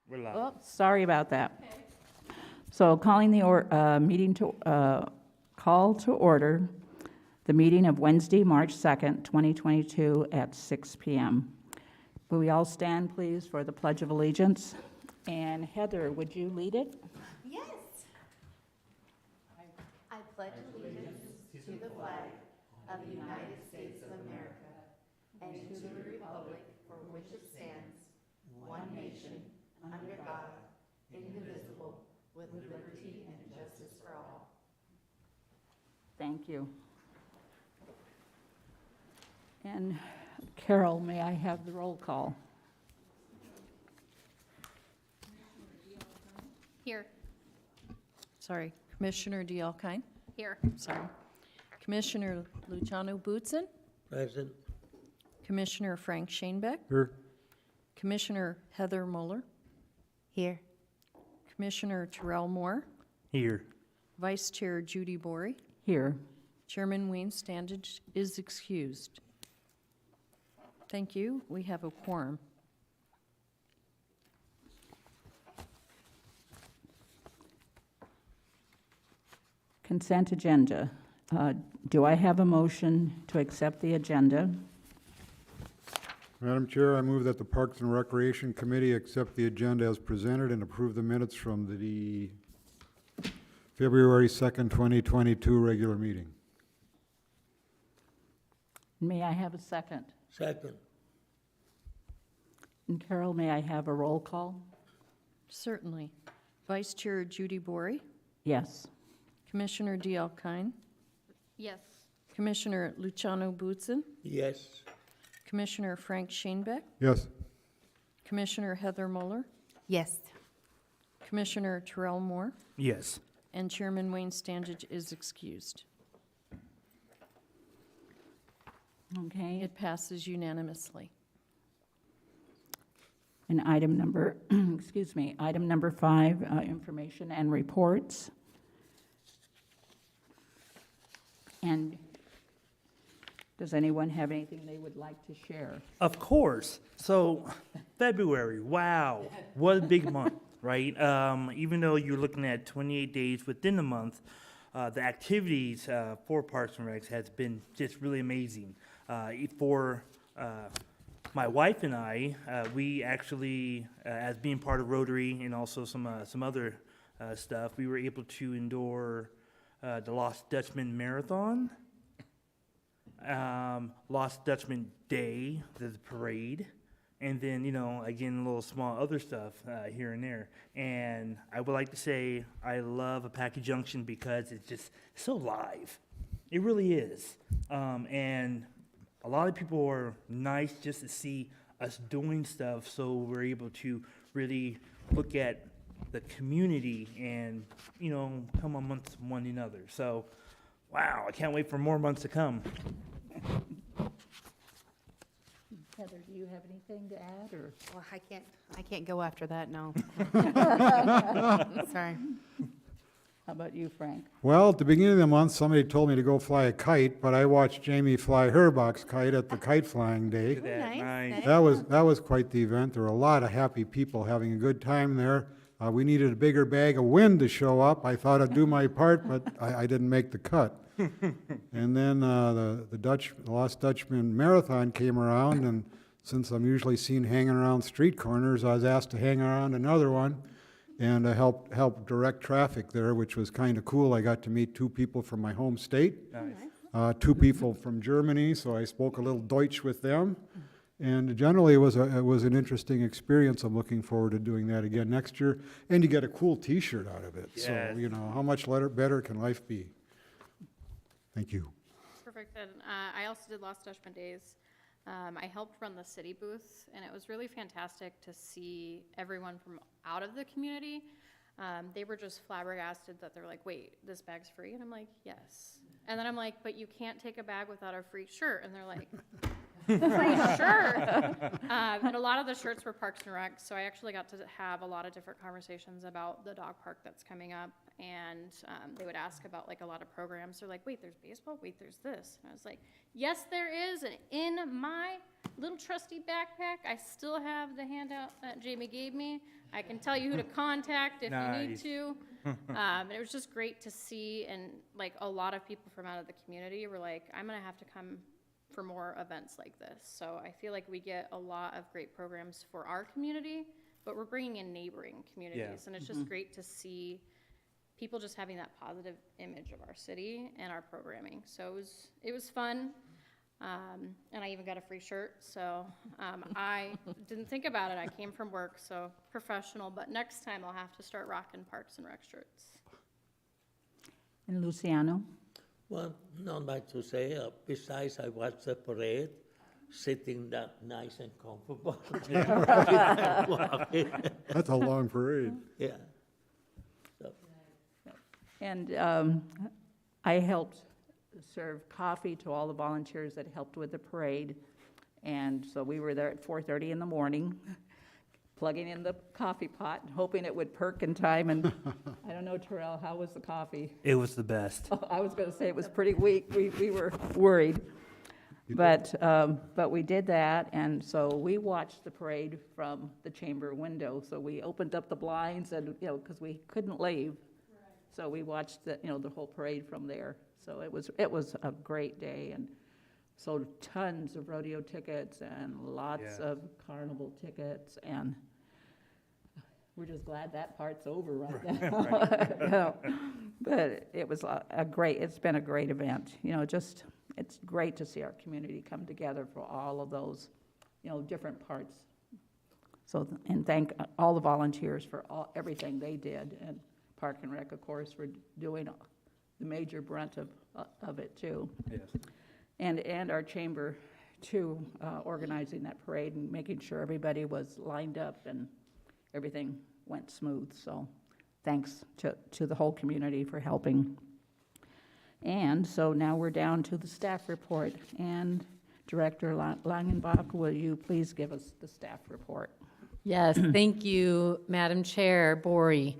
We're live. Oh, sorry about that. So calling the call to order the meeting of Wednesday, March 2nd, 2022 at 6 p.m. Will we all stand, please, for the Pledge of Allegiance? And Heather, would you lead it? Yes. I pledge allegiance to the flag of the United States of America and to the republic for which it stands, one nation, under God, indivisible, with liberty and justice for all. Thank you. And Carol, may I have the roll call? Here. Sorry, Commissioner Dialkine. Here. Sorry. Commissioner Luciano Bootson. Present. Commissioner Frank Shanebeck. Here. Commissioner Heather Muller. Here. Commissioner Terrell Moore. Here. Vice Chair Judy Bory. Here. Chairman Wayne Standage is excused. Thank you. We have a quorum. Consent agenda. Do I have a motion to accept the agenda? Madam Chair, I move that the Parks and Recreation Committee accept the agenda as presented and approve the minutes from the February 2nd, 2022 regular meeting. May I have a second? Second. And Carol, may I have a roll call? Certainly. Vice Chair Judy Bory. Yes. Commissioner Dialkine. Yes. Commissioner Luciano Bootson. Yes. Commissioner Frank Shanebeck. Yes. Commissioner Heather Muller. Yes. Commissioner Terrell Moore. Yes. And Chairman Wayne Standage is excused. Okay. It passes unanimously. And item number, excuse me, item number 5, information and reports. And does anyone have anything they would like to share? Of course. So, February, wow, what a big month, right? Even though you're looking at 28 days within the month, the activities for Parks and Recs has been just really amazing. For my wife and I, we actually, as being part of Rotary and also some other stuff, we were able to endure the Lost Dutchman Marathon, Lost Dutchman Day, the parade, and then, again, little small other stuff here and there. And I would like to say I love Apache Junction because it's just so live. It really is. And a lot of people are nice just to see us doing stuff, so we're able to really look at the community and, come amongst one another. So, wow, I can't wait for more months to come. Heather, do you have anything to add, or? Well, I can't go after that, no. Sorry. How about you, Frank? Well, at the beginning of the month, somebody told me to go fly a kite, but I watched Jamie fly her box kite at the kite flying day. Look at that, Nice. nice. That was quite the event. There were a lot of happy people having a good time there. We needed a bigger bag of wind to show up. I thought I'd do my part, but I didn't make the cut. And then the Lost Dutchman Marathon came around, and since I'm usually seen hanging around street corners, I was asked to hang around another one and help direct traffic there, which was kind of cool. I got to meet 2 people from my home state, Nice. 2 people from Germany, so I spoke a little Deutsch with them. And generally, it was an interesting experience. I'm looking forward to doing that again next year. And you get a cool T-shirt out of it. Yes. So, how much better can life be? Thank you. Perfect. And I also did Lost Dutchman Days. I helped run the city booth, and it was really fantastic to see everyone from out of the community. They were just flabbergasted that they're like, wait, this bag's free? And I'm like, yes. And then I'm like, but you can't take a bag without a free shirt. And they're like, free shirt? And a lot of the shirts were Parks and Rec, so I actually got to have a lot of different conversations about the dog park that's coming up and they would ask about like a lot of programs. They're like, wait, there's baseball? Wait, there's this. And I was like, yes, there is. And in my little trusty backpack, I still have the handout that Jamie gave me. I can tell you who to contact if you need Nice. to. And it was just great to see, and like a lot of people from out of the community were like, I'm gonna have to come for more events like this. So I feel like we get a lot of great programs for our community, but we're bringing in neighboring communities. And it's just great to see people just having that positive image of our city and our programming. So it was fun. And I even got a free shirt, so I didn't think about it. I came from work, so professional, but next time I'll have to start rocking Parks and Rec shirts. And Luciano? Well, not much to say. Besides, I watched the parade, sitting that nice and comfortable. That's a long parade. Yeah. So, And I helped serve coffee to all the volunteers that helped with the parade. And so we were there at 4:30 in the morning, plugging in the coffee pot, hoping it would perk in time. And I don't know, Terrell, how was the coffee? It was the best. Oh, I was going to say it was pretty weak. We were worried. But we did that, and so we watched the parade from the chamber window. So we opened up the blinds and, because we couldn't leave. So we watched the whole parade from there. So it was a great day, and sold tons of rodeo tickets and lots Yeah. of carnival tickets, and we're just glad that part's over right now. But it was it's been a great event. It's great to see our community come together for all of those, different parts. So, and thank all the volunteers for everything they did, and Park and Rec, of course, for doing the major brunt of it too. Yes. And our chamber too, organizing that parade and making sure everybody was lined up and everything went smooth. So thanks to the whole community for helping. And so now we're down to the staff report. And Director Langenbach, will you please give us the staff report? Yes, thank you, Madam Chair Bori.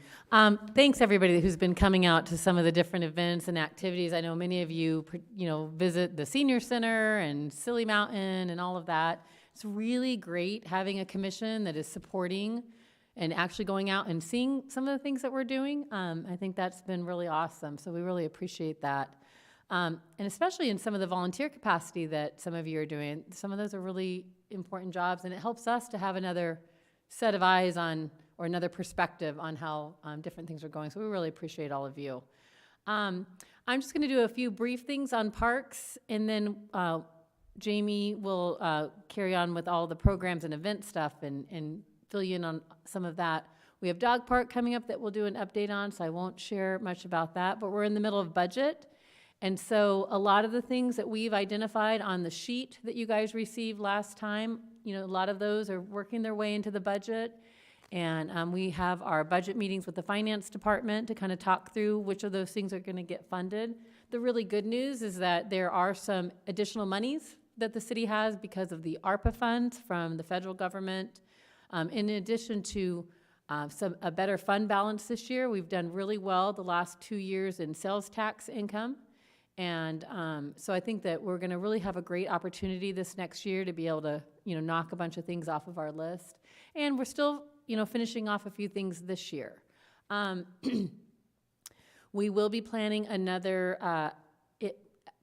Thanks, everybody who's been coming out to some of the different events and activities. I know many of you, visit the Senior Center and Silly Mountain and all of that. It's really great having a commission that is supporting and actually going out and seeing some of the things that we're doing. I think that's been really awesome, so we really appreciate that. And especially in some of the volunteer capacity that some of you are doing. Some of those are really important jobs, and it helps us to have another set of eyes on, or another perspective on how different things are going. So we really appreciate all of you. I'm just going to do a few brief things on parks, and then Jamie will carry on with all the programs and event stuff and fill you in on some of that. We have Dog Park coming up that we'll do an update on, so I won't share much about that, but we're in the middle of budget. And so a lot of the things that we've identified on the sheet that you guys received last time, a lot of those are working their way into the budget. And we have our budget meetings with the finance department to kind of talk through which of those things are going to get funded. The really good news is that there are some additional monies that the city has because of the ARPA funds from the federal government. In addition to a better fund balance this year, we've done really well the last 2 years in sales tax income. And so I think that we're going to really have a great opportunity this next year to be able to, knock a bunch of things off of our list. And we're still, finishing off a few things this year. We will be planning another,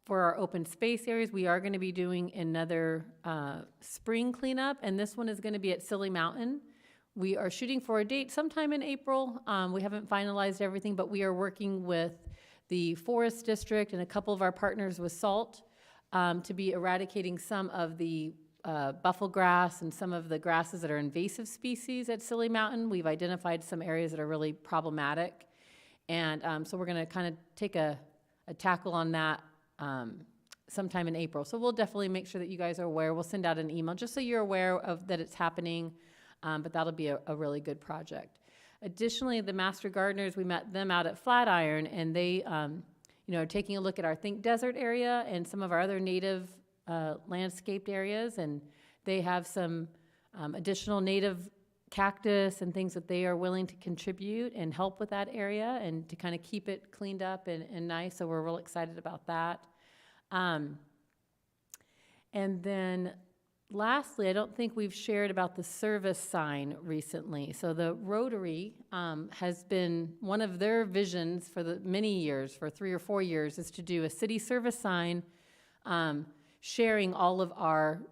for our open space areas, we are going to be doing another spring cleanup, and this one is going to be at Silly Mountain. We are shooting for a date sometime in April. We haven't finalized everything, but we are working with the Forest District and a couple of our partners with SALT to be eradicating some of the buffalo grass and some of the grasses that are invasive species at Silly Mountain. We've identified some areas that are really problematic. And so we're going to kind of take a tackle on that sometime in April. So we'll definitely make sure that you guys are aware. We'll send out an email just so you're aware of that it's happening, but that'll be a really good project. Additionally, the Master Gardeners, we met them out at Flatiron, and they are taking a look at our Think Desert area and some of our other native landscaped areas, and they have some additional native cactus and things that they are willing to contribute and help with that area and to kind of keep it cleaned up and nice. So we're real excited about that. And then lastly, I don't think we've shared about the service sign recently. So the Rotary has been, one of their visions for the many years, for 3 or 4 years, is to do a city service sign sharing all of our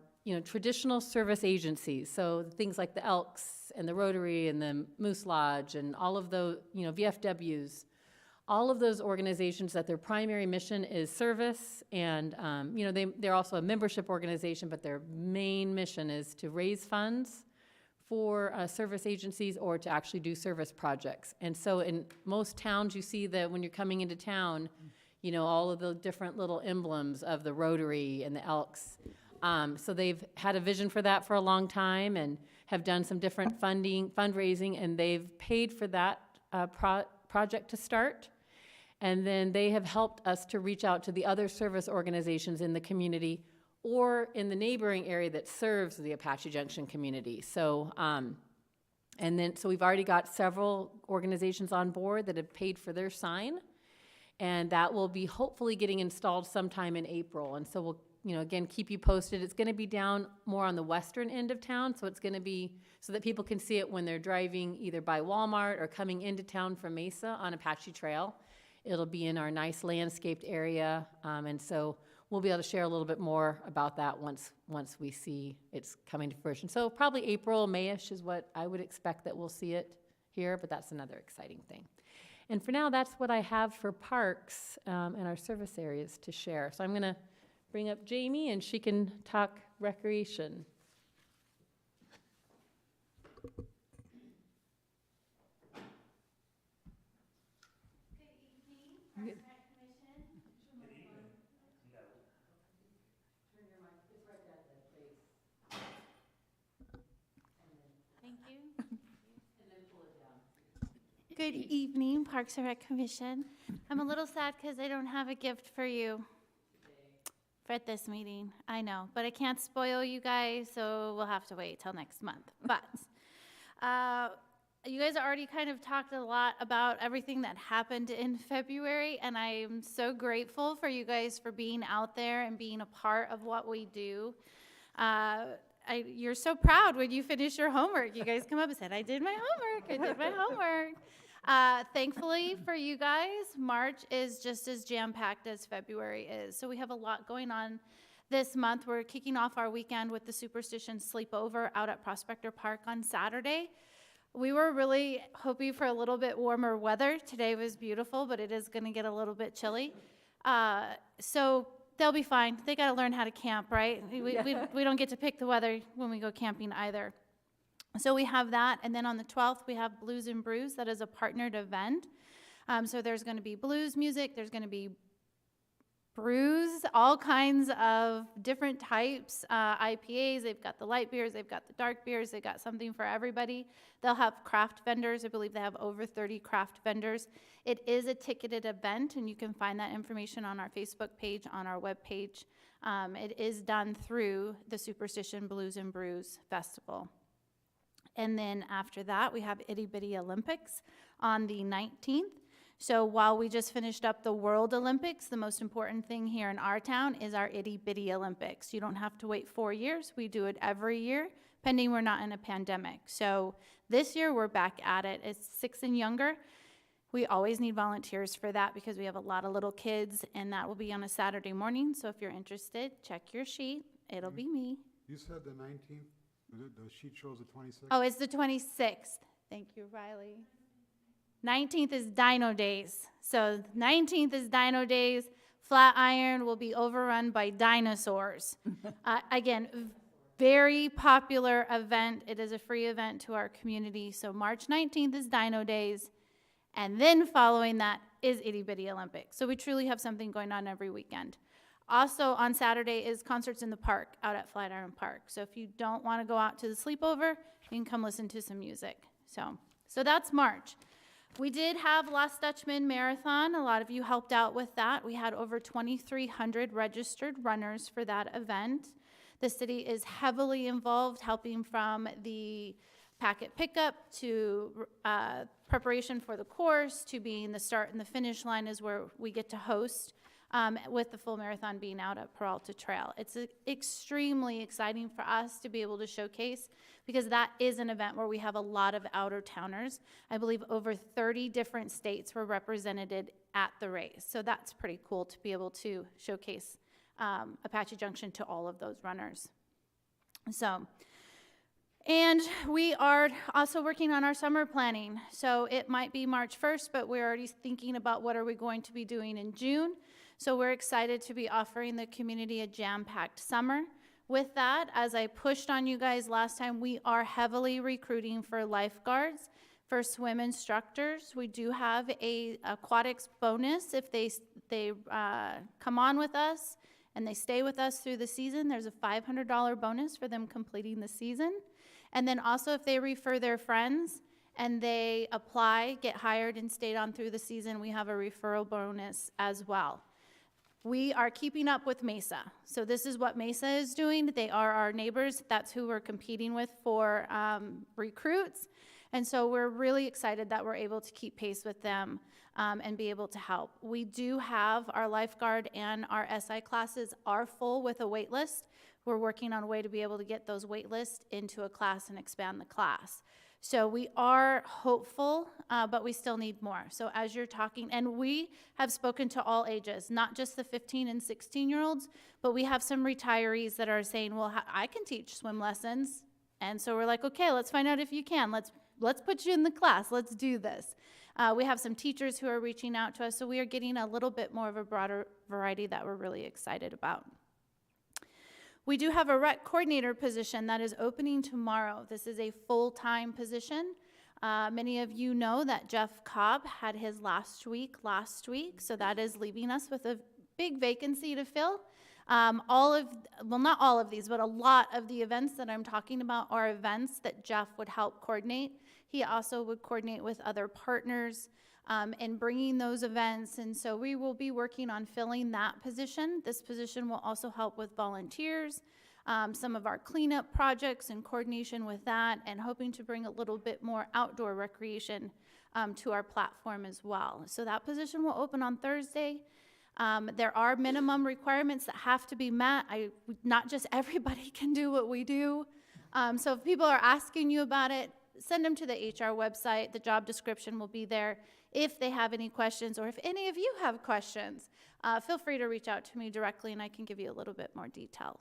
traditional service agencies. So things like the Elks and the Rotary and the Moose Lodge and all of those, VFWs, all of those organizations that their primary mission is service, and they're also a membership organization, but their main mission is to raise funds for service agencies or to actually do service projects. And so in most towns, you see that when you're coming into town, all of the different little emblems of the Rotary and the Elks. So they've had a vision for that for a long time and have done some different fundraising, and they've paid for that project to start. And then they have helped us to reach out to the other service organizations in the community or in the neighboring area that serves the Apache Junction community. So, so we've already got several organizations on board that have paid for their sign, and that will be hopefully getting installed sometime in April. And so we'll, again, keep you posted. It's going to be down more on the western end of town, so it's going to be so that people can see it when they're driving either by Walmart or coming into town from Mesa on Apache Trail. It'll be in our nice landscaped area, and so we'll be able to share a little bit more about that once we see it's coming to fruition. So probably April, May-ish is what I would expect that we'll see it here, but that's another exciting thing. And for now, that's what I have for parks and our service areas to share. So I'm going to bring up Jamie, and she can talk recreation. Thank you. Good evening, Parks and Rec Commission. I'm a little sad because I don't have a gift for you for this meeting. I know, but I can't spoil you guys, so we'll have to wait till next month. But you guys already kind of talked a lot about everything that happened in February, and I'm so grateful for you guys for being out there and being a part of what we do. You're so proud when you finish your homework. You guys come up and said, I did my homework. Thankfully for you guys, March is just as jam-packed as February is. So we have a lot going on this month. We're kicking off our weekend with the Superstition Sleepover out at Prospector Park on Saturday. We were really hoping for a little bit warmer weather. Today was beautiful, but it is going to get a little bit chilly. So they'll be fine. They got to learn how to camp, right? We don't get to pick the weather when we go camping either. So we have that, and then on the 12th, we have Blues and Brews. That is a partnered event. So there's going to be blues music, there's going to be brews, all kinds of different types, IPAs, they've got the light beers, they've got the dark beers, they've got something for everybody. They'll have craft vendors. I believe they have over 30 craft vendors. It is a ticketed event, and you can find that information on our Facebook page, on our webpage. It is done through the Superstition Blues and Brews Festival. And then after that, we have Itty Bitty Olympics on the 19th. So while we just finished up the World Olympics, the most important thing here in our town is our Itty Bitty Olympics. You don't have to wait 4 years. We do it every year, pending we're not in a pandemic. So this year, we're back at it. It's 6 and younger. We always need volunteers for that because we have a lot of little kids, and that will be on a Saturday morning. So if you're interested, check your sheet. It'll be me. You said the 19th? The sheet shows the 26th? Oh, it's the 26th. Thank you, Riley. 19th is Dino Days. So 19th is Dino Days. Flatiron will be overrun by dinosaurs. Again, very popular event. It is a free event to our community. So March 19th is Dino Days. And then following that is Itty Bitty Olympics. So we truly have something going on every weekend. Also on Saturday is Concerts in the Park out at Flatiron Park. So if you don't want to go out to the sleepover, you can come listen to some music. So that's March. We did have Last Dutchman Marathon. A lot of you helped out with that. We had over 2,300 registered runners for that event. The city is heavily involved, helping from the packet pickup to preparation for the course to being the start and the finish line is where we get to host, with the full marathon being out at Peralta Trail. It's extremely exciting for us to be able to showcase, because that is an event where we have a lot of outer-towners. I believe over 30 different states were represented at the race. So that's pretty cool to be able to showcase Apache Junction to all of those runners. So, and we are also working on our summer planning. So it might be March 1st, but we're already thinking about what are we going to be doing in June. So we're excited to be offering the community a jam-packed summer. With that, as I pushed on you guys last time, we are heavily recruiting for lifeguards, for swim instructors. We do have a aquatics bonus if they come on with us and they stay with us through the season. There's a $500 bonus for them completing the season. And then also if they refer their friends and they apply, get hired, and stayed on through the season, we have a referral bonus as well. We are keeping up with Mesa. So this is what Mesa is doing. They are our neighbors. That's who we're competing with for recruits. And so we're really excited that we're able to keep pace with them and be able to help. We do have our lifeguard and our SI classes are full with a wait list. We're working on a way to be able to get those wait lists into a class and expand the class. So we are hopeful, but we still need more. So as you're talking, and we have spoken to all ages, not just the 15 and 16-year-olds, but we have some retirees that are saying, well, I can teach swim lessons. And so we're like, okay, let's find out if you can. Let's put you in the class. Let's do this. We have some teachers who are reaching out to us, so we are getting a little bit more of a broader variety that we're really excited about. We do have a rec coordinator position that is opening tomorrow. This is a full-time position. Many of you know that Jeff Cobb had his last week, so that is leaving us with a big vacancy to fill. Not all of these, but a lot of the events that I'm talking about are events that Jeff would help coordinate. He also would coordinate with other partners and bringing those events, and so we will be working on filling that position. This position will also help with volunteers, some of our cleanup projects and coordination with that, and hoping to bring a little bit more outdoor recreation to our platform as well. So that position will open on Thursday. There are minimum requirements that have to be met. Not just everybody can do what we do. So if people are asking you about it, send them to the HR website. The job description will be there. If they have any questions, or if any of you have questions, feel free to reach out to me directly and I can give you a little bit more detail.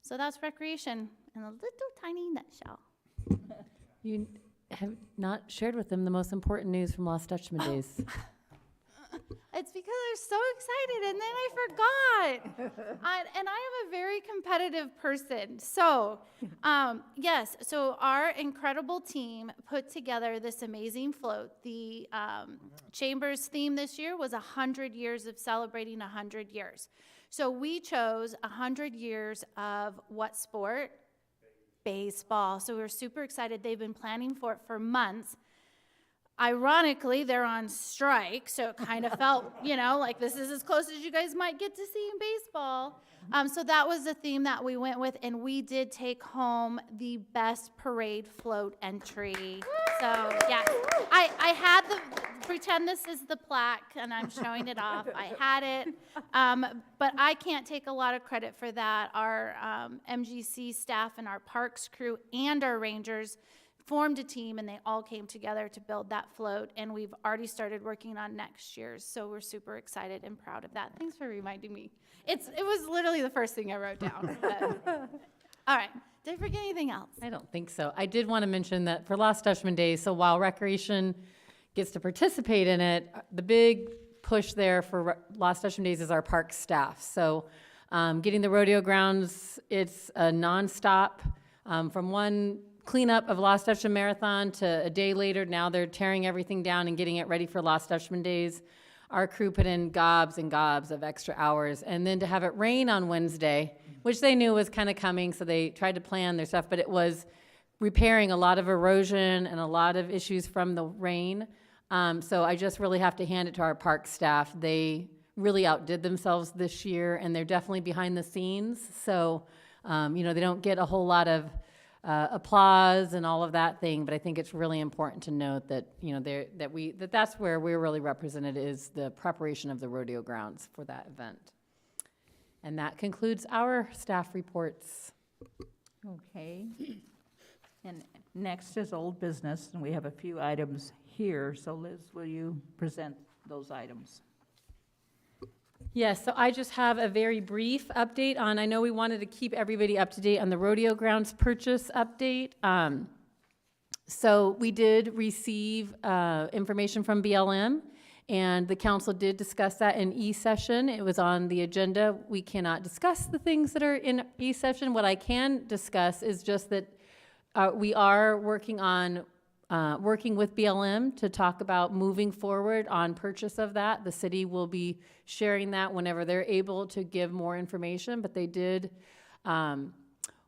So that's recreation in a little tiny nutshell. You have not shared with them the most important news from Lost Dutchman Days. It's because I was so excited and then I forgot. And I am a very competitive person. So, yes, so our incredible team put together this amazing float. The Chamber's theme this year was 100 years of celebrating 100 years. So we chose 100 years of what sport? Baseball. So we were super excited. They've been planning for it for months. Ironically, they're on strike, so it kind of felt, like this is as close as you guys might get to seeing baseball. So that was the theme that we went with, and we did take home the best parade float entry. So, yes, I had pretend this is the plaque, and I'm showing it off. I had it, but I can't take a lot of credit for that. Our MGC staff and our parks crew and our rangers formed a team, and they all came together to build that float, and we've already started working on next year's, so we're super excited and proud of that. Thanks for reminding me. It was literally the first thing I wrote down. All right, did I forget anything else? I don't think so. I did want to mention that for Lost Dutchman Days, so while Recreation gets to participate in it, the big push there for Lost Dutchman Days is our park staff. So getting the rodeo grounds, it's a nonstop from one cleanup of Lost Dutchman Marathon to a day later. Now they're tearing everything down and getting it ready for Lost Dutchman Days. Our crew put in gobs and gobs of extra hours. And then to have it rain on Wednesday, which they knew was kind of coming, so they tried to plan their stuff, but it was repairing a lot of erosion and a lot of issues from the rain. So I just really have to hand it to our park staff. They really outdid themselves this year, and they're definitely behind the scenes. So, they don't get a whole lot of applause and all of that thing, but I think it's really important to note that, that's where we're really represented, is the preparation of the rodeo grounds for that event. And that concludes our staff reports. Okay. And next is old business, and we have a few items here. So Liz, will you present those items? Yes, so I just have a very brief update on, I know we wanted to keep everybody up to date on the rodeo grounds purchase update. So we did receive information from BLM, and the council did discuss that in E-session. It was on the agenda. We cannot discuss the things that are in E-session. What I can discuss is just that we are working with BLM to talk about moving forward on purchase of that. The city will be sharing that whenever they're able to give more information, but they did,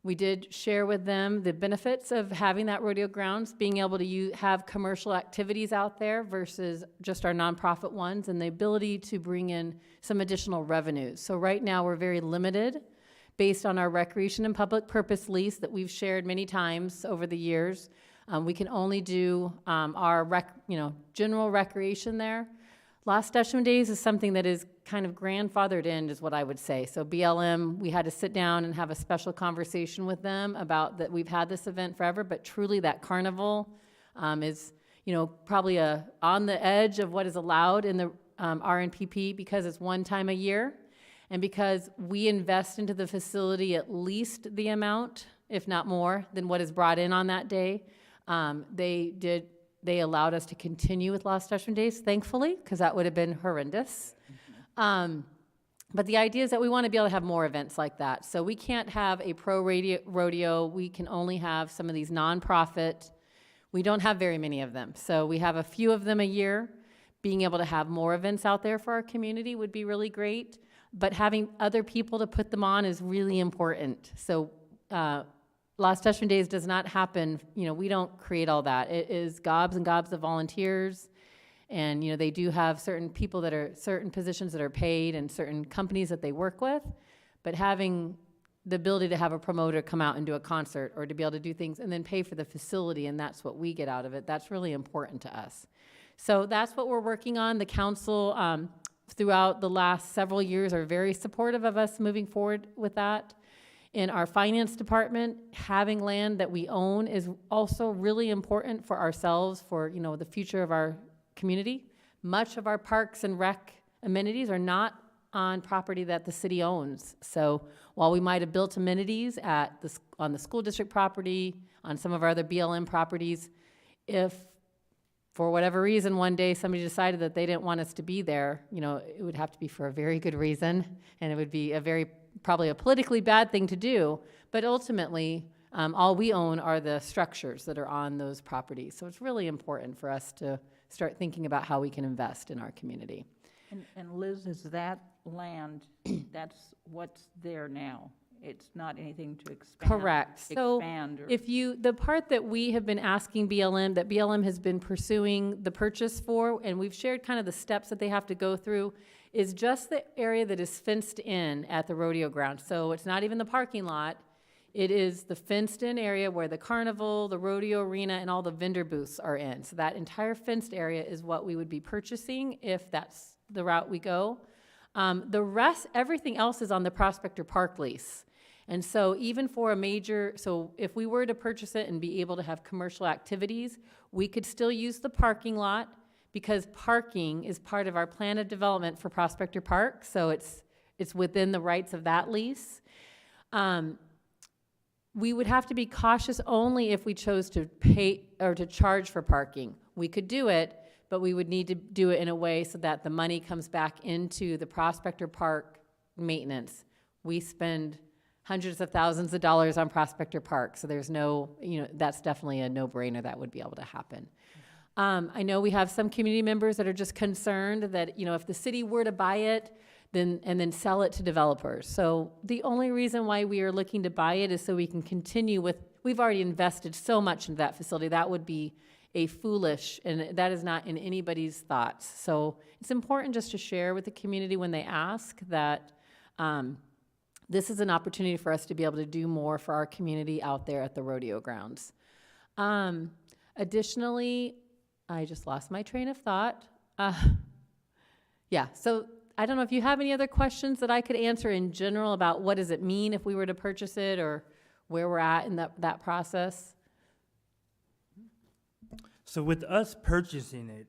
we did share with them the benefits of having that rodeo grounds, being able to have commercial activities out there versus just our nonprofit ones, and the ability to bring in some additional revenues. So right now we're very limited based on our recreation and public purpose lease that we've shared many times over the years. We can only do our general recreation there. Lost Dutchman Days is something that is kind of grandfathered in, is what I would say. So BLM, we had to sit down and have a special conversation with them about that. We've had this event forever, but truly that carnival is, probably on the edge of what is allowed in the RNPP, because it's one time a year, and because we invest into the facility at least the amount, if not more, than what is brought in on that day. They allowed us to continue with Lost Dutchman Days, thankfully, because that would have been horrendous. But the idea is that we want to be able to have more events like that. So we can't have a rodeo. We can only have some of these nonprofit. We don't have very many of them. So we have a few of them a year. Being able to have more events out there for our community would be really great. But having other people to put them on is really important. So Lost Dutchman Days does not happen, we don't create all that. It is gobs and gobs of volunteers, and they do have certain people that are certain positions that are paid and certain companies that they work with, but having the ability to have a promoter come out and do a concert, or to be able to do things and then pay for the facility, and that's what we get out of it, that's really important to us. So that's what we're working on. The council throughout the last several years are very supportive of us moving forward with that. In our finance department, having land that we own is also really important for ourselves, for the future of our community. Much of our parks and rec amenities are not on property that the city owns. So while we might have built amenities on the school district property, on some of our other BLM properties, if for whatever reason one day somebody decided that they didn't want us to be there, it would have to be for a very good reason, and it would be probably a politically bad thing to do, but ultimately, all we own are the structures that are on those properties. So it's really important for us to start thinking about how we can invest in our community. And Liz, is that land, that's what's there now? It's not anything to expand? Correct. So expand or the part that we have been asking BLM, that BLM has been pursuing the purchase for, and we've shared kind of the steps that they have to go through, is just the area that is fenced in at the rodeo ground. So it's not even the parking lot. It is the fenced-in area where the carnival, the rodeo arena, and all the vendor booths are in. So that entire fenced area is what we would be purchasing if that's the route we go. The rest, everything else is on the Prospector Park lease. And so even for so if we were to purchase it and be able to have commercial activities, we could still use the parking lot, because parking is part of our plan of development for Prospector Park, so it's within the rights of that lease. We would have to be cautious only if we chose to pay or to charge for parking. We could do it, but we would need to do it in a way so that the money comes back into the Prospector Park maintenance. We spend hundreds of thousands of dollars on Prospector Park, so there's that's definitely a no-brainer that would be able to happen. I know we have some community members that are just concerned that, if the city were to buy it, and then sell it to developers. So the only reason why we are looking to buy it is so we can continue we've already invested so much into that facility. That would be and that is not in anybody's thoughts. So it's important just to share with the community when they ask that this is an opportunity for us to be able to do more for our community out there at the rodeo grounds. Additionally, I just lost my train of thought. Yeah, so I don't know if you have any other questions that I could answer in general about what does it mean if we were to purchase it, or where we're at in that process. So with us purchasing it,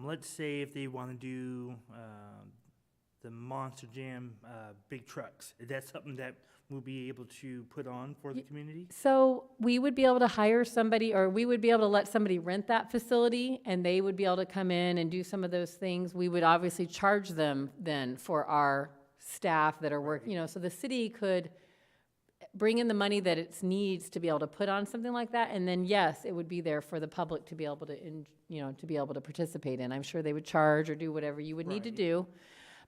let's say if they want to do the Monster Jam big trucks, is that something that we'll be able to put on for the community? So we would be able to hire somebody, or we would be able to let somebody rent that facility, and they would be able to come in and do some of those things. We would obviously charge them then for our staff that are working, so the city could bring in the money that it needs to be able to put on something like that, and then yes, it would be there for the public to be able to, to be able to participate in. I'm sure they would charge or do whatever you would need to do.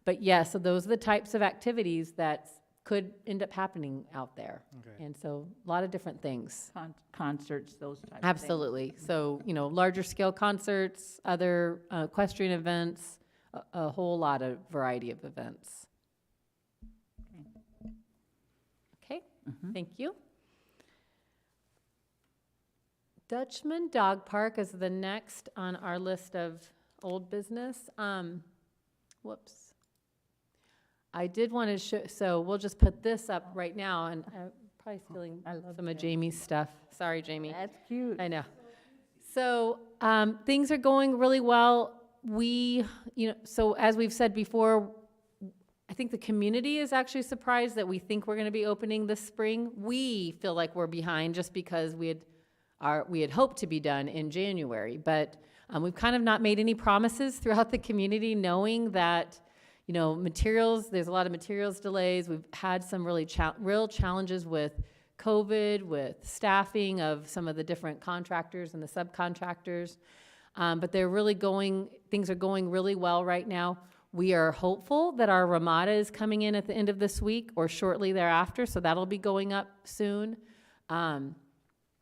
But yes, so those are the types of activities that could end up happening out there. Okay. And so a lot of different things. Concerts, those types of things. Absolutely. So, larger scale concerts, other equestrian events, a whole lot of variety of events. Okay, thank you. Dutchman Dog Park is the next on our list of old business. Whoops. I did want to show, so we'll just put this up right now, and I'm probably stealing some of Jamie's stuff. Sorry, Jamie. That's cute. I know. So things are going really well. So as we've said before, I think the community is actually surprised that we think we're going to be opening this spring. We feel like we're behind just because we had hoped to be done in January, but we've kind of not made any promises throughout the community, knowing that materials, there's a lot of materials delays. We've had some really real challenges with COVID, with staffing of some of the different contractors and the subcontractors. But things are going really well right now. We are hopeful that our Ramada is coming in at the end of this week or shortly thereafter, so that'll be going up soon. And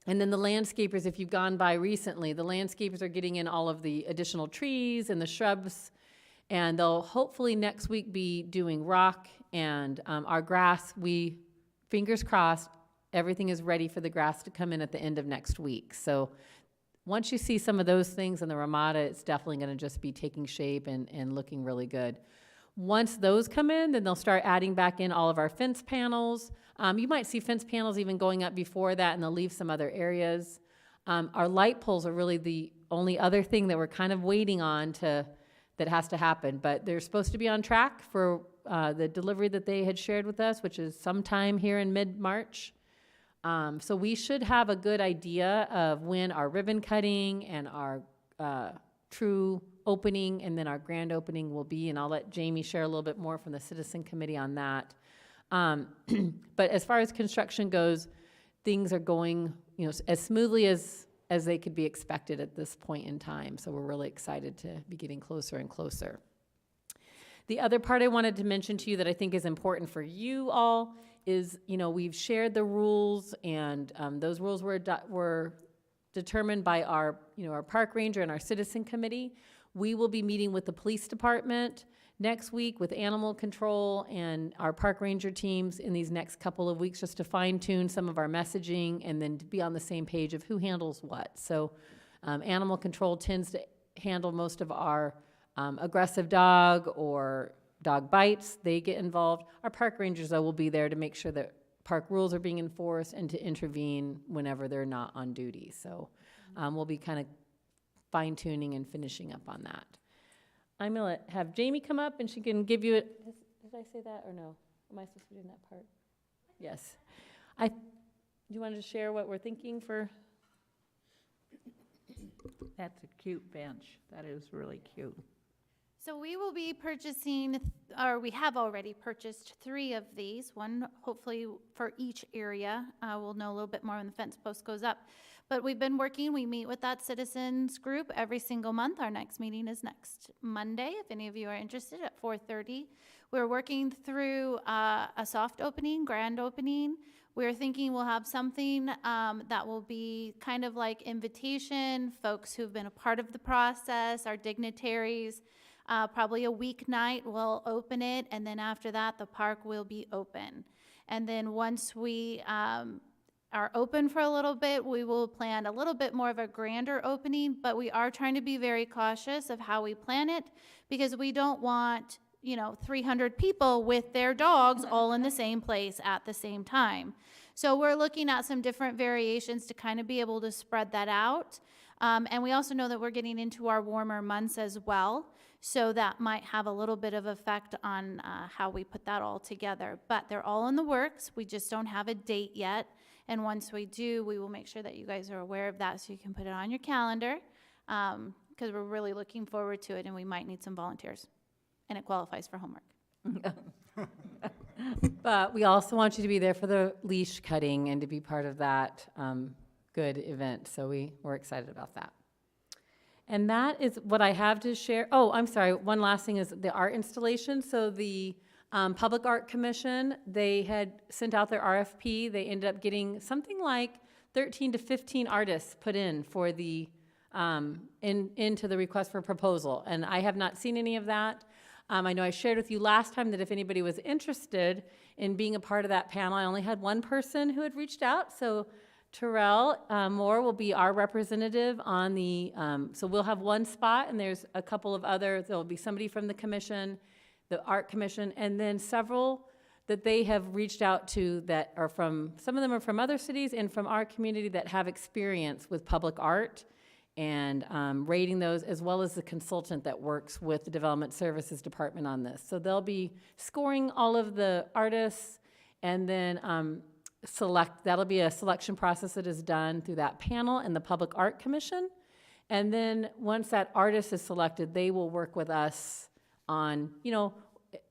then the landscapers, if you've gone by recently, the landscapers are getting in all of the additional trees and the shrubs, and they'll hopefully next week be doing rock and our grass. Fingers crossed, everything is ready for the grass to come in at the end of next week. So once you see some of those things in the Ramada, it's definitely going to just be taking shape and looking really good. Once those come in, then they'll start adding back in all of our fence panels. You might see fence panels even going up before that, and they'll leave some other areas. Our light poles are really the only other thing that we're kind of waiting on that has to happen, but they're supposed to be on track for the delivery that they had shared with us, which is sometime here in mid-March. So we should have a good idea of when our ribbon cutting and our true opening and then our grand opening will be, and I'll let Jamie share a little bit more from the Citizen Committee on that. But as far as construction goes, things are going as smoothly as they could be expected at this point in time. So we're really excited to be getting closer and closer. The other part I wanted to mention to you that I think is important for you all is, we've shared the rules, and those rules were determined by our park ranger and our citizen committee. We will be meeting with the police department next week, with animal control and our park ranger teams in these next couple of weeks, just to fine tune some of our messaging and then to be on the same page of who handles what. So animal control tends to handle most of our aggressive dog or dog bites. They get involved. Our park rangers, though, will be there to make sure that park rules are being enforced and to intervene whenever they're not on duty. So we'll be kind of fine tuning and finishing up on that. I'm going to have Jamie come up, and she can give you it. Did I say that or no? Am I supposed to be doing that part? Yes. You wanted to share what we're thinking for? That's a cute bench. That is really cute. So we will be purchasing, or we have already purchased 3 of these, one hopefully for each area. We'll know a little bit more when the fence post goes up. But we've been working, we meet with that citizens group every single month. Our next meeting is next Monday, if any of you are interested, at 4:30. We're working through a soft opening, grand opening. We're thinking we'll have something that will be kind of like invitation, folks who've been a part of the process, our dignitaries. Probably a weeknight, we'll open it, and then after that, the park will be open. And then once we are open for a little bit, we will plan a little bit more of a grander opening, but we are trying to be very cautious of how we plan it because we don't want, 300 people with their dogs all in the same place at the same time. So we're looking at some different variations to kind of be able to spread that out. And we also know that we're getting into our warmer months as well. So that might have a little bit of effect on how we put that all together. But they're all in the works. We just don't have a date yet. And once we do, we will make sure that you guys are aware of that so you can put it on your calendar because we're really looking forward to it and we might need some volunteers. And it qualifies for homework. But we also want you to be there for the leash cutting and to be part of that good event. So we're excited about that. And that is what I have to share. Oh, I'm sorry. One last thing is the art installation. So the Public Art Commission, they had sent out their RFP. They ended up getting something like 13 to 15 artists put in for the into the request for proposal. And I have not seen any of that. I know I shared with you last time that if anybody was interested in being a part of that panel, I only had one person who had reached out. So Terrell Moore will be our representative on the, so we'll have one spot and there's a couple of others. There'll be somebody from the commission, the art commission, and then several that they have reached out to that are from, some of them are from other cities and from our community that have experience with public art and rating those, as well as the consultant that works with the Development Services Department on this. So they'll be scoring all of the artists and then that'll be a selection process that is done through that panel and the Public Art Commission. And then once that artist is selected, they will work with us on,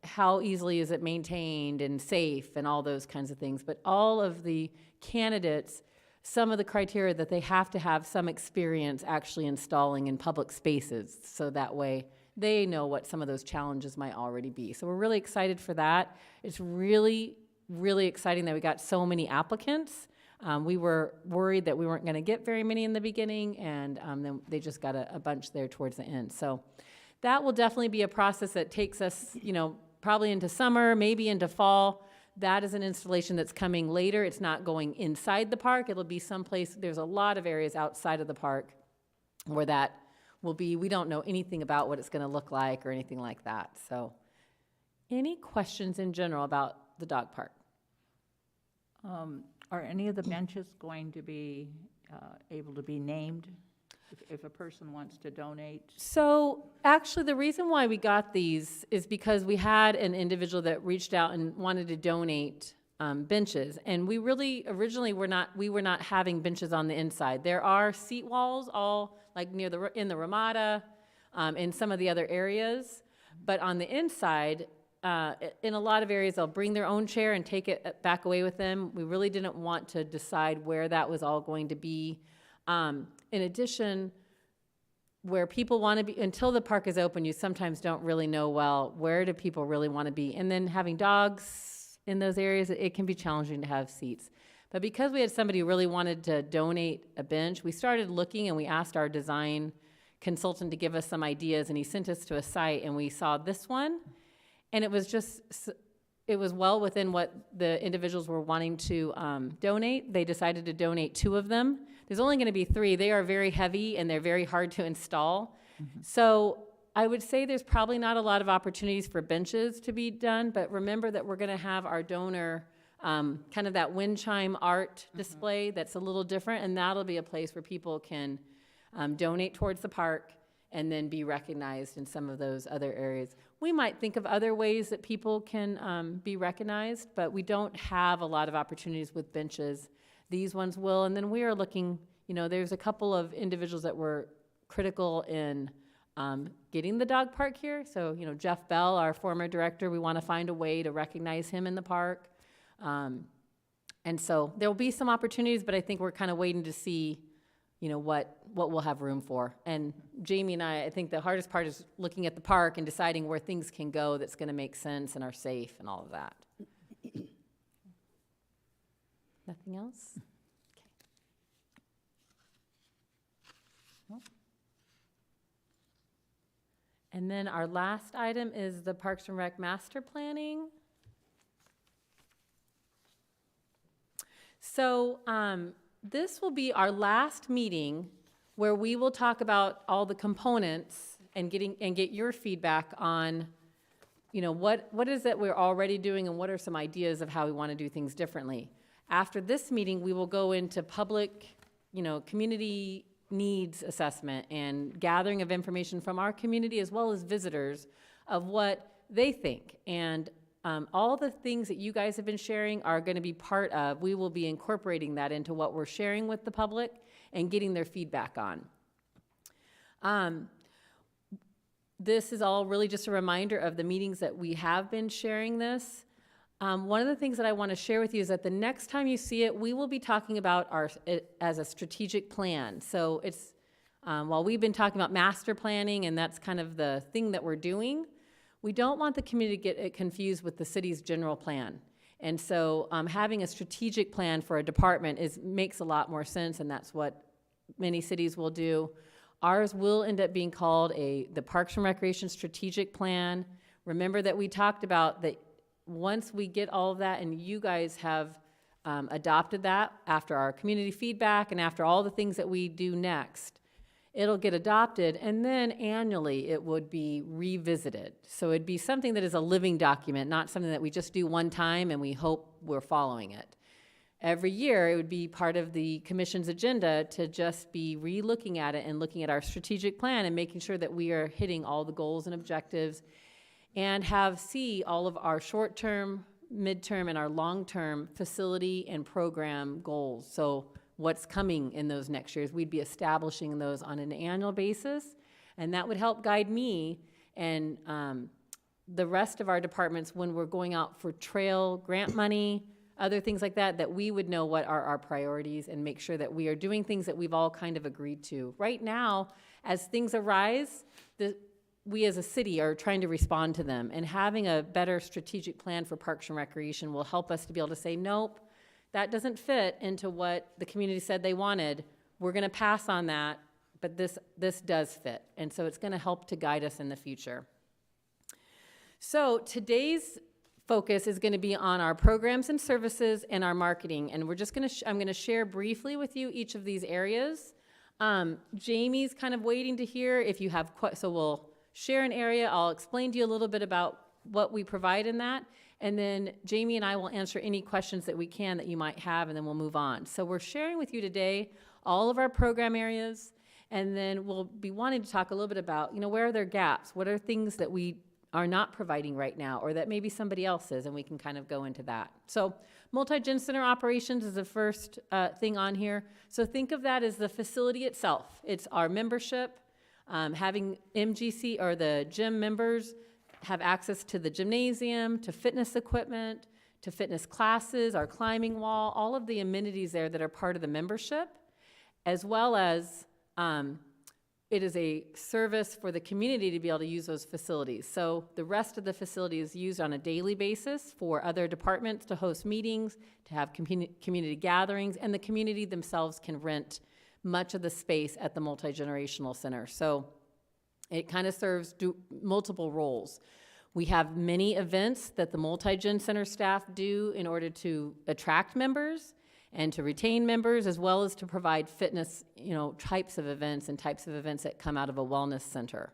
how easily is it maintained and safe and all those kinds of things. But all of the candidates, some of the criteria that they have to have some experience actually installing in public spaces. So that way they know what some of those challenges might already be. So we're really excited for that. It's really exciting that we got so many applicants. We were worried that we weren't going to get very many in the beginning, and then they just got a bunch there towards the end. So that will definitely be a process that takes us, probably into summer, maybe into fall. That is an installation that's coming later. It's not going inside the park. It'll be someplace, there's a lot of areas outside of the park where that will be. We don't know anything about what it's going to look like or anything like that. So any questions in general about the dog park? Are any of the benches going to be able to be named if a person wants to donate? So actually, the reason why we got these is because we had an individual that reached out and wanted to donate benches, and we really originally were not having benches on the inside. There are seat walls all like in the Ramada, in some of the other areas, but on the inside. In a lot of areas, they'll bring their own chair and take it back away with them. We really didn't want to decide where that was all going to be. In addition, where people want to be, until the park is open, you sometimes don't really know, well, where do people really want to be? And then having dogs in those areas, it can be challenging to have seats. But because we had somebody who really wanted to donate a bench, we started looking and we asked our design consultant to give us some ideas, and he sent us to a site and we saw this one. And it was well within what the individuals were wanting to donate. They decided to donate 2 of them. There's only going to be 3. They are very heavy and they're very hard to install. Mm-hmm. So I would say there's probably not a lot of opportunities for benches to be done, but remember that we're going to have our donor kind of that wind chime art display that's a little different, and that'll be a place where people can donate towards the park and then be recognized in some of those other areas. We might think of other ways that people can be recognized, but we don't have a lot of opportunities with benches. These ones will, and then we are looking, there's a couple of individuals that were critical in getting the dog park here. So, Jeff Bell, our former director, we want to find a way to recognize him in the park. And so there will be some opportunities, but I think we're kind of waiting to see what we'll have room for. And Jamie and I think the hardest part is looking at the park and deciding where things can go that's going to make sense and are safe and all of that. Nothing else? Okay. Nope. And then our last item is the Parks and Rec master planning. So this will be our last meeting where we will talk about all the components and get your feedback on, you know, what is it we're already doing and what are some ideas of how we want to do things differently. After this meeting, we will go into public, you know, community needs assessment and gathering of information from our community as well as visitors of what they think. And all the things that you guys have been sharing are going to be part of, we will be incorporating that into what we're sharing with the public and getting their feedback on. This is all really just a reminder of the meetings that we have been sharing this. One of the things that I want to share with you is that the next time you see it, we will be talking about it as a strategic plan. So it's, while we've been talking about master planning and that's kind of the thing that we're doing, we don't want the community to get it confused with the city's general plan. And so having a strategic plan for a department makes a lot more sense, and that's what many cities will do. Ours will end up being called the Parks and Recreation Strategic Plan. Remember that we talked about that once we get all of that and you guys have adopted that after our community feedback and after all the things that we do next, it'll get adopted, and then annually it would be revisited. So it'd be something that is a living document, not something that we just do one time and we hope we're following it. Every year, it would be part of the commission's agenda to just be re-looking at it and looking at our strategic plan and making sure that we are hitting all the goals and objectives and see all of our short-term, mid-term, and our long-term facility and program goals. So what's coming in those next years, we'd be establishing those on an annual basis, and that would help guide me and the rest of our departments when we're going out for trail grant money, other things like that, that we would know what are our priorities and make sure that we are doing things that we've all kind of agreed to. Right now, as things arise, we as a city are trying to respond to them, and having a better strategic plan for Parks and Recreation will help us to be able to say, nope, that doesn't fit into what the community said they wanted. We're going to pass on that, but this does fit. And so it's going to help to guide us in the future. So today's focus is going to be on our programs and services and our marketing. And we're just going to, I'm going to share briefly with you each of these areas. Jamie's kind of waiting to hear if you have, so we'll share an area. I'll explain to you a little bit about what we provide in that. And then Jamie and I will answer any questions that we can that you might have, and then we'll move on. So we're sharing with you today all of our program areas, and then we'll be wanting to talk a little bit about, you know, where are there gaps? What are things that we are not providing right now, or that maybe somebody else is, and we can kind of go into that. So Multigen Center operations is the first thing on here. So think of that as the facility itself. It's our membership, having MGC or the gym members have access to the gymnasium, to fitness equipment, to fitness classes, our climbing wall, all of the amenities there that are part of the membership, as well as it is a service for the community to be able to use those facilities. So the rest of the facility is used on a daily basis for other departments to host meetings, to have community gatherings, and the community themselves can rent much of the space at the multi-generational center. So it kind of serves multiple roles. We have many events that the Multigen Center staff do in order to attract members and to retain members, as well as to provide fitness, you know, types of events that come out of a wellness center.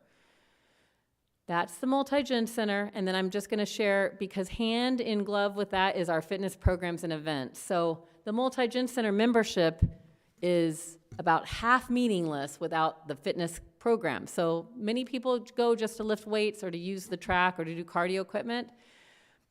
That's the Multigen Center, and then I'm just going to share, because hand in glove with that is our fitness programs and events. So the Multigen Center membership is about half meaningless without the fitness program. So many people go just to lift weights or to use the track or to do cardio equipment,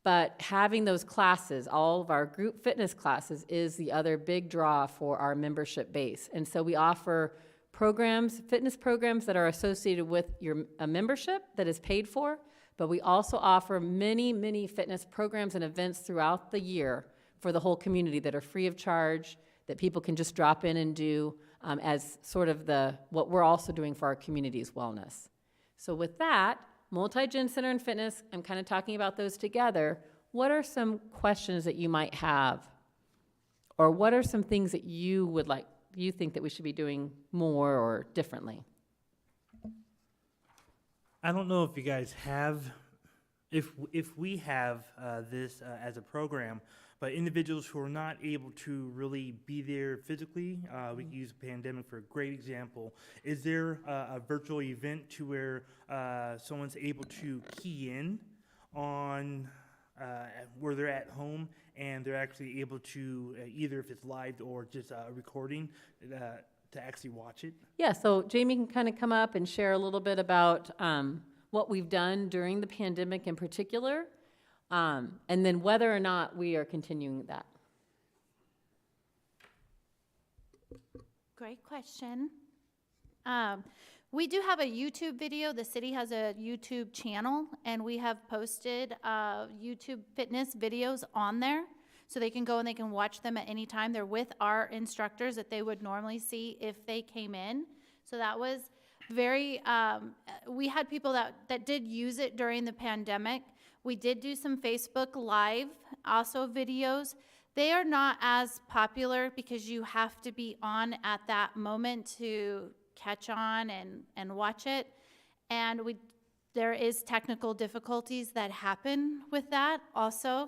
but having those classes, all of our group fitness classes, is the other big draw for our membership base. And so we offer programs, fitness programs that are associated with a membership that is paid for, but we also offer many, many fitness programs and events throughout the year for the whole community that are free of charge, that people can just drop in and do as sort of what we're also doing for our community's wellness. So with that, Multigen Center and Fitness, I'm kind of talking about those together. What are some questions that you might have? Or what are some things that you think that we should be doing more or differently? I don't know if you guys have, if we have this as a program, But individuals who are not able to really be there physically, we can use the pandemic for a great example. Is there a virtual event to where someone's able to key in on where they're at home and they're actually able to, either if it's live or just a recording, to actually watch it? Yeah, so Jamie can kind of come up and share a little bit about what we've done during the pandemic in particular, and then whether or not we are continuing that. Great question. We do have a YouTube video. The city has a YouTube channel, and we have posted YouTube fitness videos on there. So they can go and they can watch them at any time. They're with our instructors that they would normally see if they came in. So that was very, we had people that did use it during the pandemic. We did do some Facebook Live, also videos. They are not as popular because you have to be on at that moment to catch on and watch it. And there is technical difficulties that happen with that also.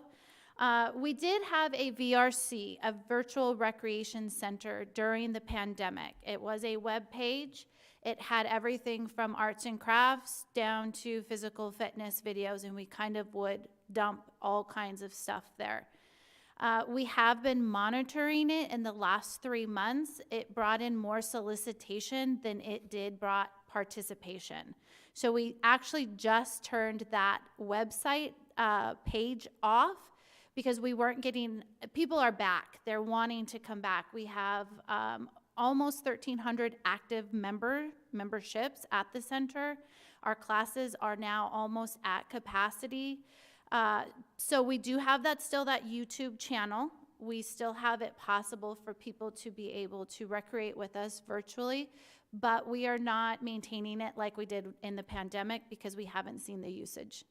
We did have a VRC, a virtual recreation center, during the pandemic. It was a web page. It had everything from arts and crafts down to physical fitness videos, and we kind of would dump all kinds of stuff there. We have been monitoring it in the last 3 months. It brought in more solicitation than it did brought participation. So we actually just turned that website page off because we weren't getting, people are back. They're wanting to come back. We have almost 1,300 active memberships at the center. Our classes are now almost at capacity. So we do have that YouTube channel. We still have it possible for people to be able to recreate with us virtually, but we are not maintaining it like we did in the pandemic because we haven't seen the usage.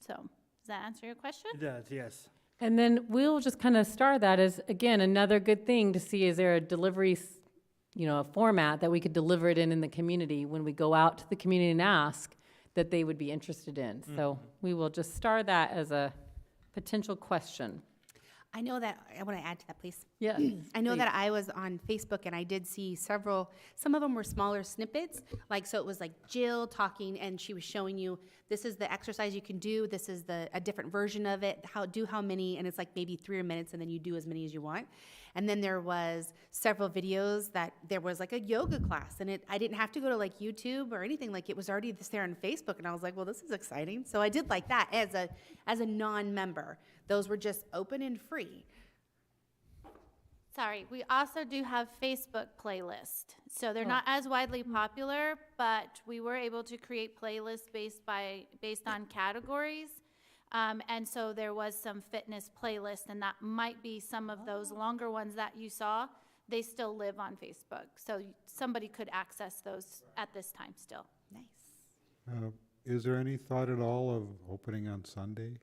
So does that answer your question? It does, yes. And then we'll just kind of star that as, again, another good thing to see, is there a delivery, a format that we could deliver it in the community when we go out to the community and ask that they would be interested in. So we will just star that as a potential question. I know that, I want to add to that, please. Yeah. I know that I was on Facebook and I did see several, some of them were smaller snippets, so it was like Jill talking and she was showing you, this is the exercise you can do, this is a different version of it, how many, and it's like maybe 3 minutes and then you do as many as you want. And then there was several videos that there was like a yoga class, and I didn't have to go to like YouTube or anything, like it was already there on Facebook, and I was like, well, this is exciting. So I did like that as a non-member. Those were just open and free. Sorry, we also do have Facebook playlists. So they're not as widely popular, but we were able to create playlists based on categories. And so there was some fitness playlist, and that might be some of those longer ones that you saw. They still live on Facebook. So somebody could access those at this time still. Nice. Is there any thought at all of opening on Sunday?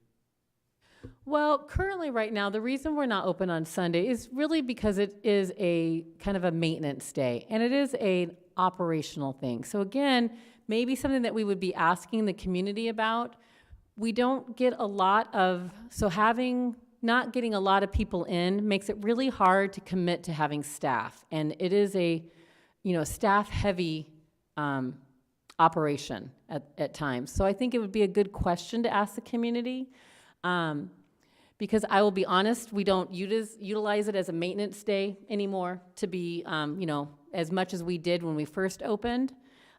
Well, currently right now, the reason we're not open on Sunday is really because it is a kind of a maintenance day, and it is an operational thing. So again, maybe something that we would be asking the community about. We don't get a lot of, not getting a lot of people in makes it really hard to commit to having staff. And it is a, staff-heavy operation at times. So I think it would be a good question to ask the community. Because I will be honest, we don't utilize it as a maintenance day anymore to be, as much as we did when we first opened.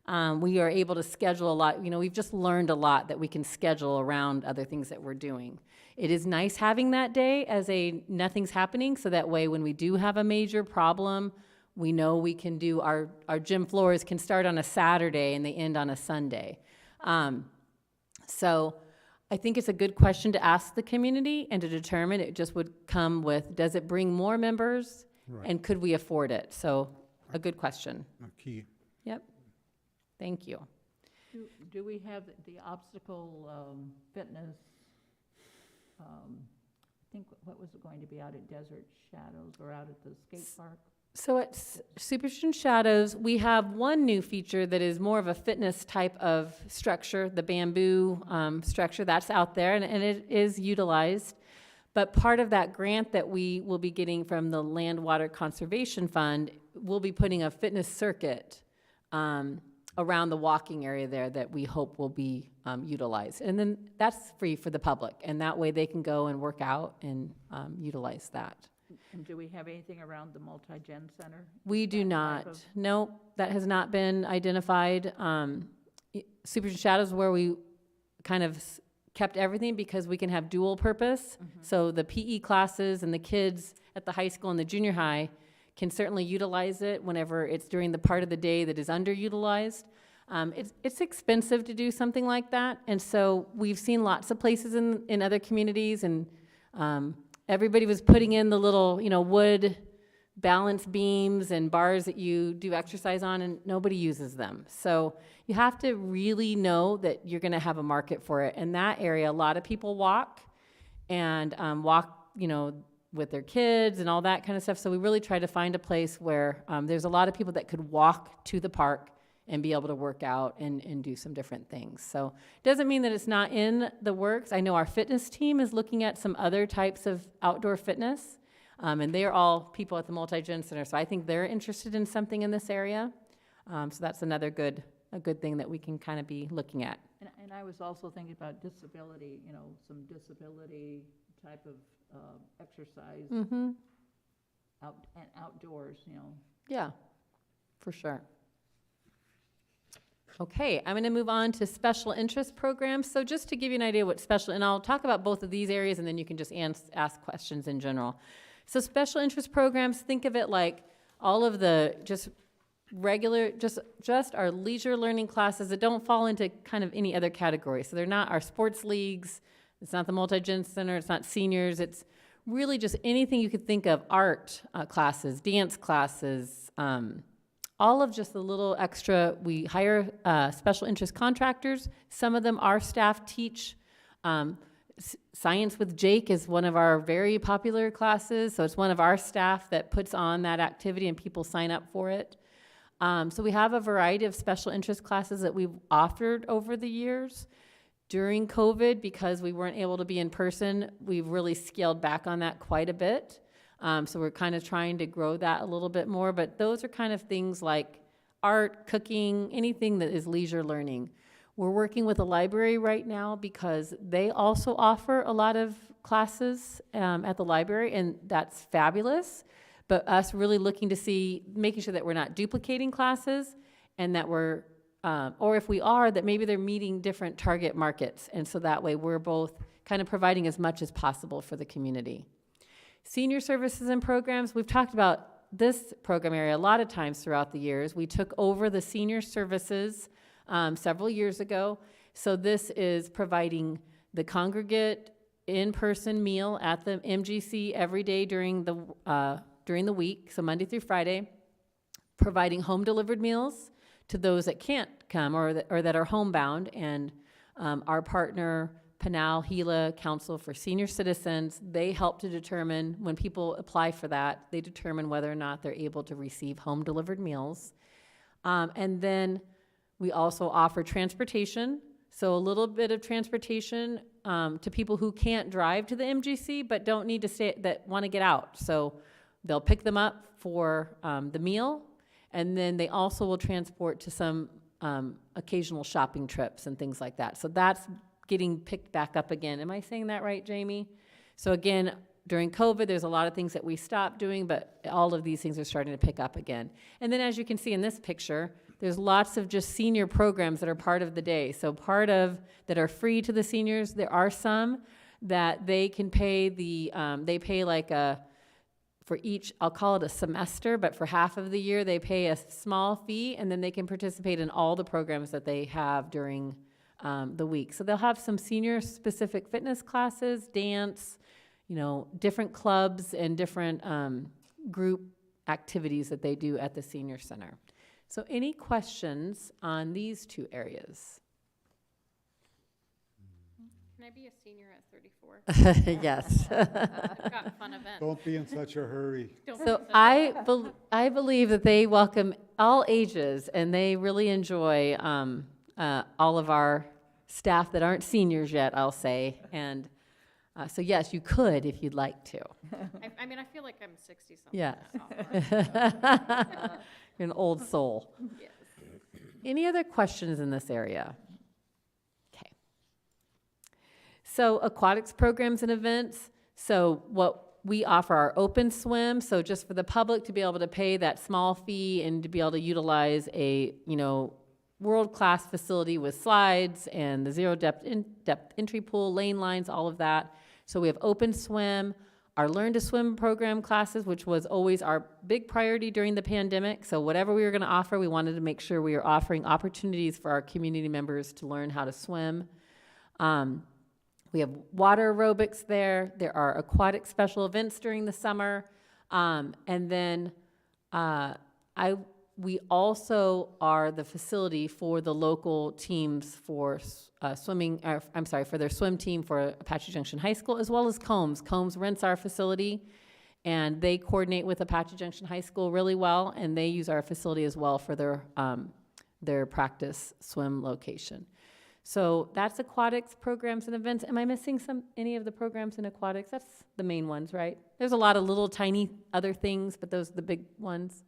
We are able to schedule a lot. We've just learned a lot that we can schedule around other things that we're doing. It is nice having that day as nothing's happening, so that way when we do have a major problem, we know we can do our gym floors can start on a Saturday and they end on a Sunday. So I think it's a good question to ask the community and to determine. It just would come with, does it bring more members? Right. And could we afford it? So a good question. Key. Yep. Thank you. Do we have the obstacle fitness, I think, what was it going to be out at Desert Shadows or out at the skate park? So at Superstition Shadows, we have one new feature that is more of a fitness type of structure, the bamboo structure that's out there, and it is utilized. But part of that grant that we will be getting from the Land Water Conservation Fund, we'll be putting a fitness circuit around the walking area there that we hope will be utilized. And then that's free for the public, and that way they can go and work out and utilize that. And do we have anything around the Multigen Center? We do That type not. of- No, that has not been identified. Super Shadows where we kind of kept everything because we can have dual purpose. So the PE classes and the kids at the high school and the junior high can certainly utilize it whenever it's during the part of the day that is underutilized. It's expensive to do something like that, and so we've seen lots of places in other communities, and everybody was putting in the little, wood balance beams and bars that you do exercise on, and nobody uses them. So you have to really know that you're going to have a market for it. In that area, a lot of people walk and with their kids and all that kind of stuff. So we really try to find a place where there's a lot of people that could walk to the park and be able to work out and do some different things. So it doesn't mean that it's not in the works. I know our fitness team is looking at some other types of outdoor fitness, and they're all people at the Multigen Center. So I think they're interested in something in this area. So that's another good thing that we can kind of be looking at. And I was also thinking about disability, some disability type of exercise outdoors, Yeah, for sure. Okay, I'm going to move on to special interest programs. So just to give you an idea what and I'll talk about both of these areas and then you can just ask questions in general. So special interest programs, think of it like all of the just regular, just our leisure learning classes that don't fall into kind of any other category. So they're not our sports leagues, it's not the Multigen Center, it's not seniors, it's really just anything you could think of, art classes, dance classes, all of just the little extra. We hire special interest contractors. Some of them our staff teach. Science with Jake is one of our very popular classes, so it's one of our staff that puts on that activity and people sign up for it. So we have a variety of special interest classes that we've offered over the years. During COVID, because we weren't able to be in person, we've really scaled back on that quite a bit. So we're kind of trying to grow that a little bit more, but those are kind of things like art, cooking, anything that is leisure learning. We're working with a library right now because they also offer a lot of classes at the library, and that's fabulous. But us really looking to making sure that we're not duplicating classes and that we're, or if we are, that maybe they're meeting different target markets. And so that way we're both kind of providing as much as possible for the community. Senior services and programs, we've talked about this program area a lot of times throughout the years. We took over the senior services several years ago. So this is providing the congregate in-person meal at the MGC every day during the week, so Monday through Friday, providing home-delivered meals to those that can't come or that are homebound, and our partner, Pinal Gila Council for Senior Citizens, they help to determine, when people apply for that, they determine whether or not they're able to receive home-delivered meals. And then we also offer transportation, so a little bit of transportation to people who can't drive to the MGC but don't need to stay, that want to get out. So they'll pick them up for the meal, and then they also will transport to some occasional shopping trips and things like that. So that's getting picked back up again. Am I saying that right, Jamie? So again, during COVID, there's a lot of things that we stopped doing, but all of these things are starting to pick up again. And then as you can see in this picture, there's lots of just senior programs that are part of the day. So that are free to the seniors. There are some that they can pay they pay like for each, I'll call it a semester, but for half of the year, they pay a small fee, and then they can participate in all the programs that they have during the week. So they'll have some senior-specific fitness classes, dance, different clubs and different group activities that they do at the senior center. So any questions on these two areas? Can I be a senior at 34? Yes. I've got fun events. Don't be in such a hurry. So I believe that they welcome all ages, and they really enjoy all of our staff that aren't seniors yet, I'll say. And So yes, you could if you'd like to. I mean, I feel like I'm 60-something. Yeah. Sophomore. You're an old soul. Yes. Any other questions in this area? Okay. So aquatics programs and events. So what we offer our open swim. So just for the public to be able to pay that small fee and to be able to utilize a, world-class facility with slides and the zero depth entry pool, lane lines, all of that. So we have open swim, our Learn to Swim program classes, which was always our big priority during the pandemic. So whatever we were going to offer, we wanted to make sure we were offering opportunities for our community members to learn how to swim. We have water aerobics there. There are aquatic special events during the summer. And then we also are the facility for the local teams for for their swim team for Apache Junction High School, as well as Combs. Combs rents our facility, and they coordinate with Apache Junction High School really well, and they use our facility as well for their practice swim location. So that's aquatics, programs, and events. Am I missing any of the programs in aquatics? That's the main ones, right? There's a lot of little tiny other things, but those are the big ones.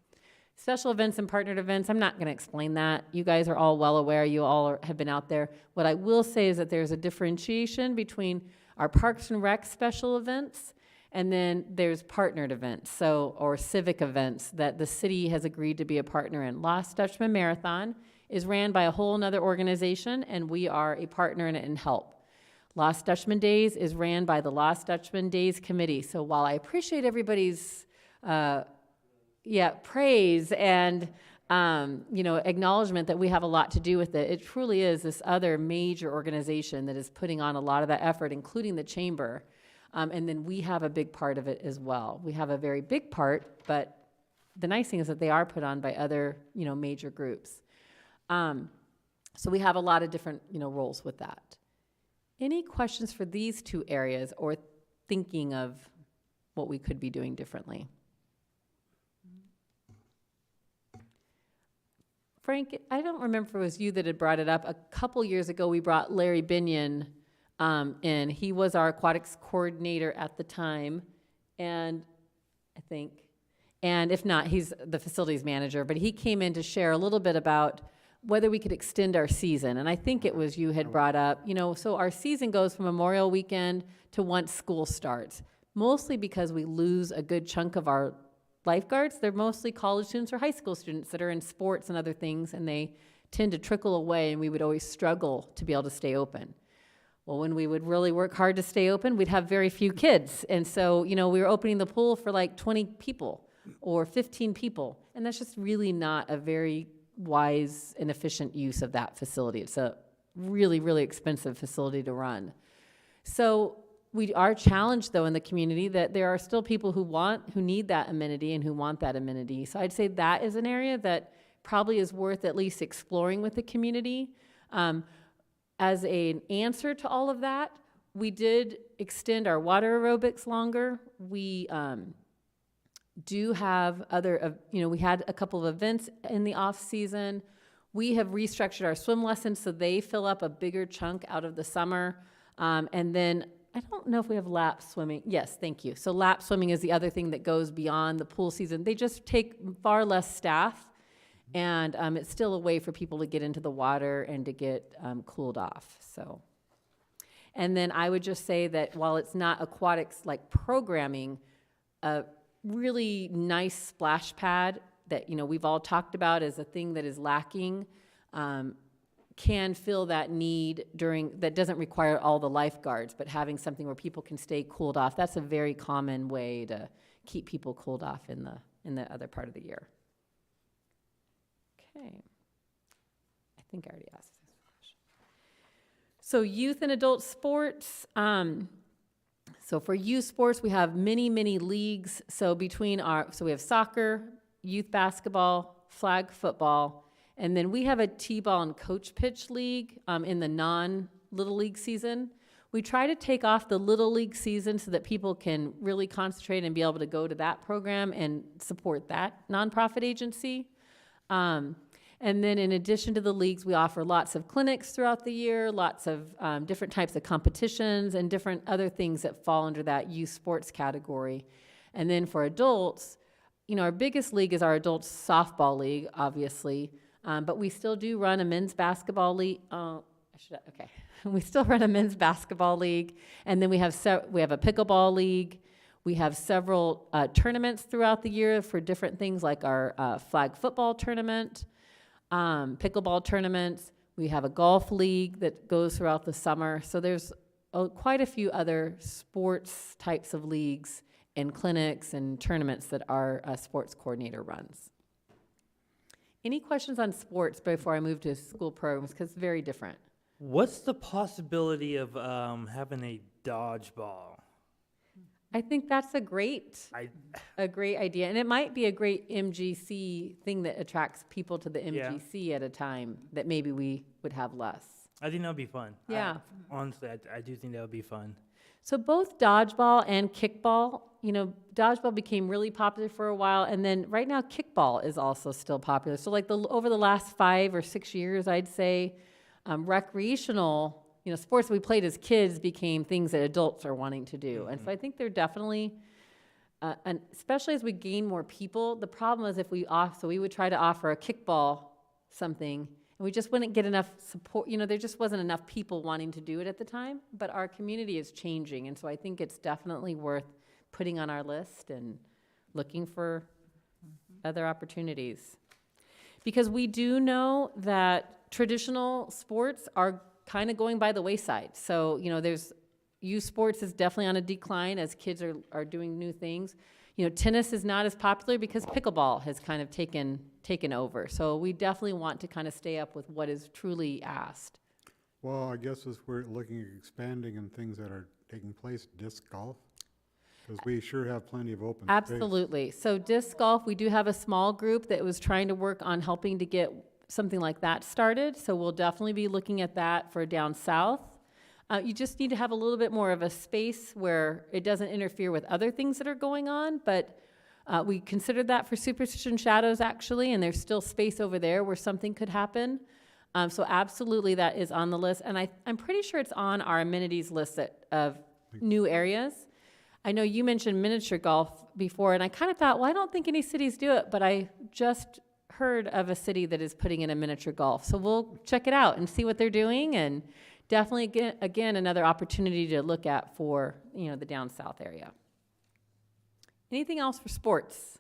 Special events and partnered events, I'm not going to explain that. You guys are all well aware. You all have been out there. What I will say is that there's a differentiation between our Parks and Rec special events, and then there's partnered events, or civic events that the city has agreed to be a partner in. Lost Dutchman Marathon is ran by a whole nother organization, and we are a partner in it and help. Lost Dutchman Days is ran by the Lost Dutchman Days Committee. So while I appreciate everybody's praise and acknowledgement that we have a lot to do with it, it truly is this other major organization that is putting on a lot of that effort, including the chamber. And then we have a big part of it as well. We have a very big part, but the nice thing is that they are put on by other, major groups. So we have a lot of different, roles with that. Any questions for these two areas or thinking of what we could be doing differently? Frank, I don't remember if it was you that had brought it up. A couple years ago, we brought Larry Binion in. He was our aquatics coordinator at the time, and if not, he's the facilities manager, but he came in to share a little bit about whether we could extend our season. And I think it was you had brought up, so our season goes from Memorial Weekend to once school starts, mostly because we lose a good chunk of our lifeguards. They're mostly college students or high school students that are in sports and other things, and they tend to trickle away, and we would always struggle to be able to stay open. Well, when we would really work hard to stay open, we'd have very few kids. And so, we were opening the pool for like 20 people or 15 people, and that's just really not a very wise and efficient use of that facility. It's a really, really expensive facility to run. So we are challenged, though, in the community that there are still people who need that amenity and who want that amenity. So I'd say that is an area that probably is worth at least exploring with the community. As an answer to all of that, we did extend our water aerobics longer. We do have we had a couple of events in the off season. We have restructured our swim lessons so they fill up a bigger chunk out of the summer. And then I don't know if we have lap swimming. Yes, thank you. So lap swimming is the other thing that goes beyond the pool season. They just take far less staff, and it's still a way for people to get into the water and to get cooled off. So, and then I would just say that while it's not aquatics like programming, a really nice splash pad that we've all talked about as a thing that is lacking. Can fill that need that doesn't require all the lifeguards, but having something where people can stay cooled off. That's a very common way to keep people cooled off in the other part of the year. Okay. I think I already asked this question. So youth and adult sports. So for youth sports, we have many, many leagues. So we have soccer, youth basketball, flag football, and then we have a T-ball and coach pitch league in the non-Little League season. We try to take off the Little League season so that people can really concentrate and be able to go to that program and support that nonprofit agency. And then in addition to the leagues, we offer lots of clinics throughout the year, lots of different types of competitions and different other things that fall under that youth sports category. And then for adults, our biggest league is our adults softball league, obviously, but we still do run a men's basketball league. We still run a men's basketball league, and then we have a pickleball league. We have several tournaments throughout the year for different things, like our flag football tournament, pickleball tournaments. We have a golf league that goes throughout the summer. So there's quite a few other sports types of leagues and clinics and tournaments that our sports coordinator runs. Any questions on sports before I move to school programs? Because it's very different. What's the possibility of having a dodgeball? I think that's a great I idea, and it might be a great MGC thing that attracts people to the MGC at a time that maybe we would have less. think that would be fun. Yeah. Honestly, I do think that would be fun. So both dodgeball and kickball, dodgeball became really popular for a while, and then right now kickball is also still popular. So like over the last 5 or 6 years, I'd say recreational, sports we played as kids became things that adults are wanting to do. Mm-hmm. And so I think they're definitely, and especially as we gain more people, the problem is if we would try to offer a kickball something, and we just wouldn't get enough support. There just wasn't enough people wanting to do it at the time, but our community is changing. And so I think it's definitely worth putting on our list and looking for other opportunities. Because we do know that traditional sports are kind of going by the wayside. So, there's youth sports is definitely on a decline as kids are doing new things. Tennis is not as popular because pickleball has kind of taken over. So we definitely want to kind of stay up with what is truly asked. Well, I guess as we're looking at expanding and things that are taking place, disc golf, because we sure have plenty of open space. Absolutely. So disc golf, we do have a small group that was trying to work on helping to get something like that started. So we'll definitely be looking at that for down south. You just need to have a little bit more of a space where it doesn't interfere with other things that are going on, but we considered that for Superstition Shadows, actually, and there's still space over there where something could happen. So absolutely that is on the list, and I'm pretty sure it's on our amenities list of new areas. I know you mentioned miniature golf before, and I kind of thought, well, I don't think any cities do it, but I just heard of a city that is putting in a miniature golf. So we'll check it out and see what they're doing, and definitely, again, another opportunity to look at for, the down south area. Anything else for sports?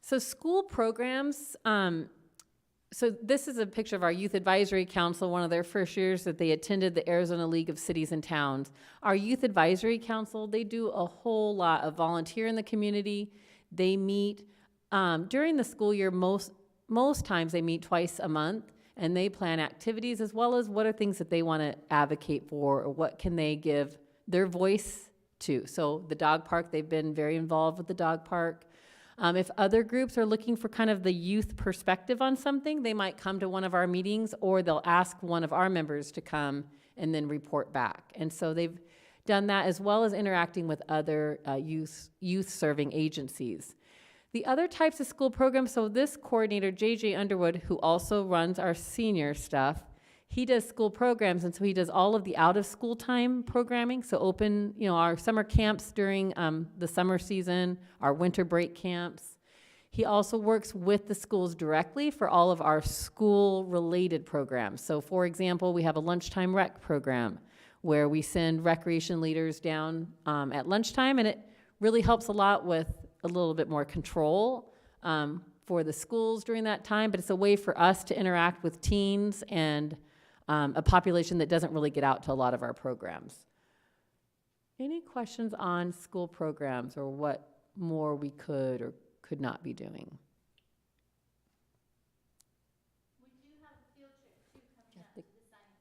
So school programs, so this is a picture of our Youth Advisory Council, one of their first years that they attended the Arizona League of Cities and Towns. Our Youth Advisory Council, they do a whole lot of volunteer in the community. They meet during the school year, most times they meet twice a month, and they plan activities as well as what are things that they want to advocate for, or what can they give their voice to. So the dog park, they've been very involved with the dog park. If other groups are looking for kind of the youth perspective on something, they might come to one of our meetings, or they'll ask one of our members to come and then report back. And so they've done that, as well as interacting with other youth-serving agencies. The other types of school programs, so this coordinator, JJ Underwood, who also runs our senior stuff, he does school programs, and so he does all of the out-of-school time programming, so open, our summer camps during the summer season, our winter break camps. He also works with the schools directly for all of our school-related programs. So, for example, we have a lunchtime rec program where we send recreation leaders down at lunchtime, and it really helps a lot with a little bit more control for the schools during that time, but it's a way for us to interact with teens and a population that doesn't really get out to a lot of our programs. Any questions on school programs or what more we could or could not be doing? We do have a field trip too coming up to the Science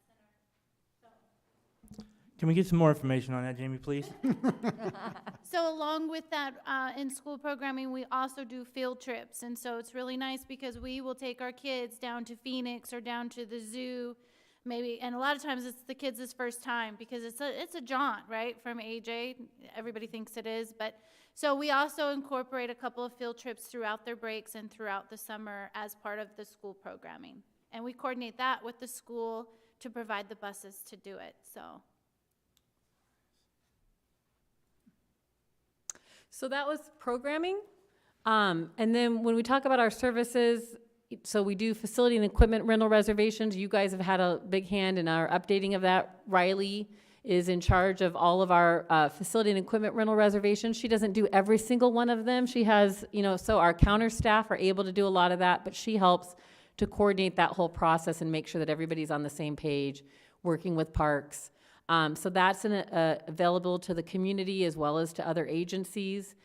Center. Can we get some more information on that, Jamie, please? So along with that, in school programming, we also do field trips. And so it's really nice because we will take our kids down to Phoenix or down to the zoo maybe, and a lot of times it's the kids' first time because it's a jaunt, right, from AJ. Everybody thinks it is, but so we also incorporate a couple of field trips throughout their breaks and throughout the summer as part of the school programming. And we coordinate that with the school to provide the buses to do it, so. So that was programming. And then when we talk about our services, so we do facility and equipment rental reservations. You guys have had a big hand in our updating of that. Riley is in charge of all of our facility and equipment rental reservations. She doesn't do every single one of them. She has, so our counter staff are able to do a lot of that, but she helps to coordinate that whole process and make sure that everybody's on the same page, working with parks. So that's available to the community as well as to other agencies.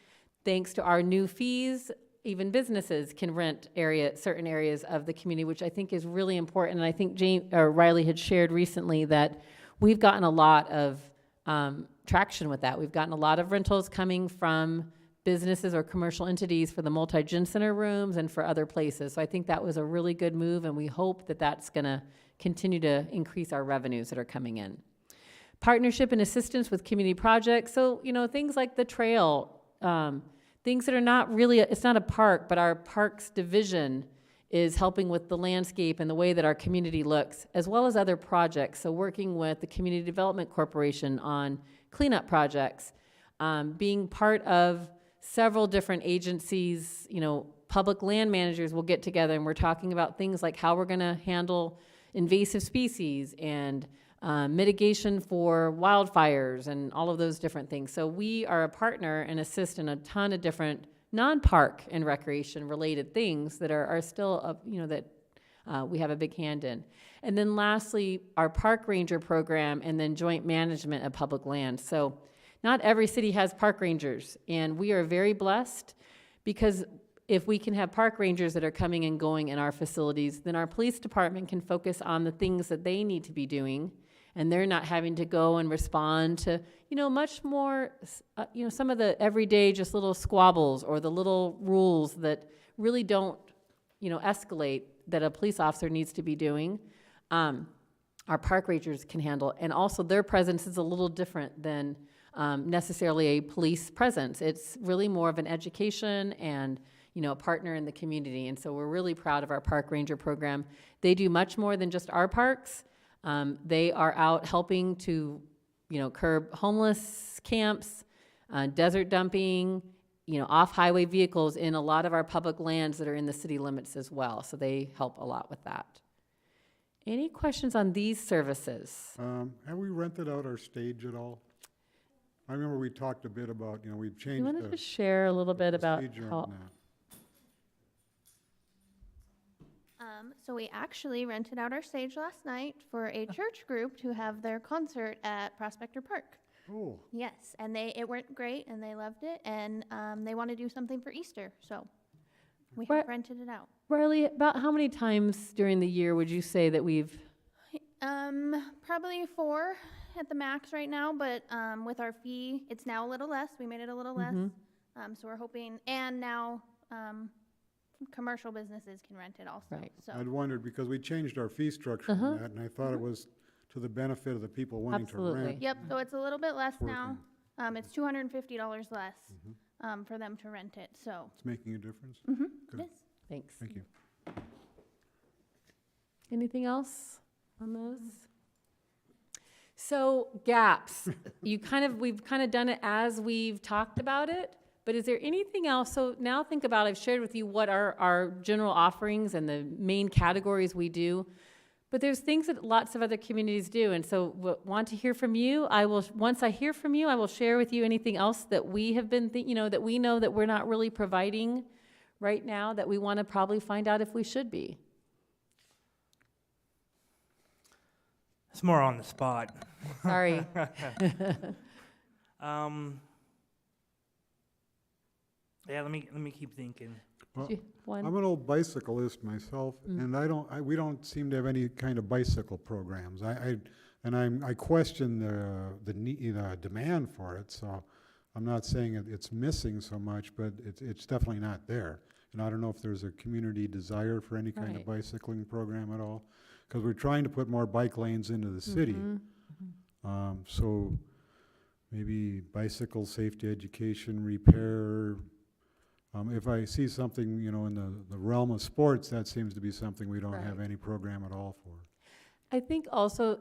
Thanks to our new fees, even businesses can rent certain areas of the community, which I think is really important. And I think Riley had shared recently that we've gotten a lot of traction with that. We've gotten a lot of rentals coming from businesses or commercial entities for the Multigen Center rooms and for other places. So I think that was a really good move, and we hope that that's going to continue to increase our revenues that are coming in. Partnership and assistance with community projects. So, things like the trail, things that are not really, it's not a park, but our parks division is helping with the landscape and the way that our community looks, as well as other projects. So working with the Community Development Corporation on cleanup projects, being part of several different agencies, public land managers will get together and we're talking about things like how we're gonna handle invasive species and mitigation for wildfires and all of those different things. So we are a partner and assist in a ton of different non-park and recreation related things that are still, that we have a big hand in. And then lastly, our park ranger program and then joint management of public land. So not every city has park rangers, and we are very blessed because if we can have park rangers that are coming and going in our facilities, then our police department can focus on the things that they need to be doing, and they're not having to go and respond to, much more, some of the everyday just little squabbles or the little rules that really don't, escalate that a police officer needs to be doing. Our park rangers can handle, and also their presence is a little different than necessarily a police presence. It's really more of an education and a partner in the community. And so we're really proud of our park ranger program. They do much more than just our parks. They are out helping to, curb homeless camps, desert dumping, off-highway vehicles in a lot of our public lands that are in the city limits as well. So they help a lot with that. Any questions on these services? Have we rented out our stage at all? I remember we talked a bit about, we've changed You wanted to share a little bit about procedure how, on that. So we actually rented out our stage last night for a church group to have their concert at Prospector Park. Oh, Yes, and it went great, and they loved it, and they want to do something for Easter, so we have What- rented it out. Riley, about how many times during the year would you say that we've, Probably 4 at the max right now, but with our fee, it's now a little less. We made it a little less. So we're hoping, and now commercial businesses can rent it also. Right. So I'd wondered, because we changed our fee structure on that, and I thought it was to the benefit of the people wanting to Absolutely. rent. yep, so it's a little bit less Poor now. It's $250 less for them to rent it. So It's making a difference? it Good. is. thanks. Thank you. Anything else on those? So gaps, we've kind of done it as we've talked about it, but is there anything else? So now think about, I've shared with you what are our general offerings and the main categories we do, but there's things that lots of other communities do. And so want to hear from you. Once I hear from you, I will share with you anything else that we have been, that we know that we're not really providing right now that we want to probably find out if we should be. It's more on the spot. Sorry. Yeah, let me keep thinking. Well, One. I'm an old bicyclist myself, and we don't seem to have any kind of bicycle programs. I question the demand for it, so I'm not saying it's missing so much, but it's definitely not there. And I don't know if there's a community desire for any kind of Right. bicycling program at all. because we're trying to put more bike lanes into the city. So maybe bicycle safety education, repair. If I see something, you know, in the realm of sports, that seems to be something we don't have Right. any program at all for. I think also,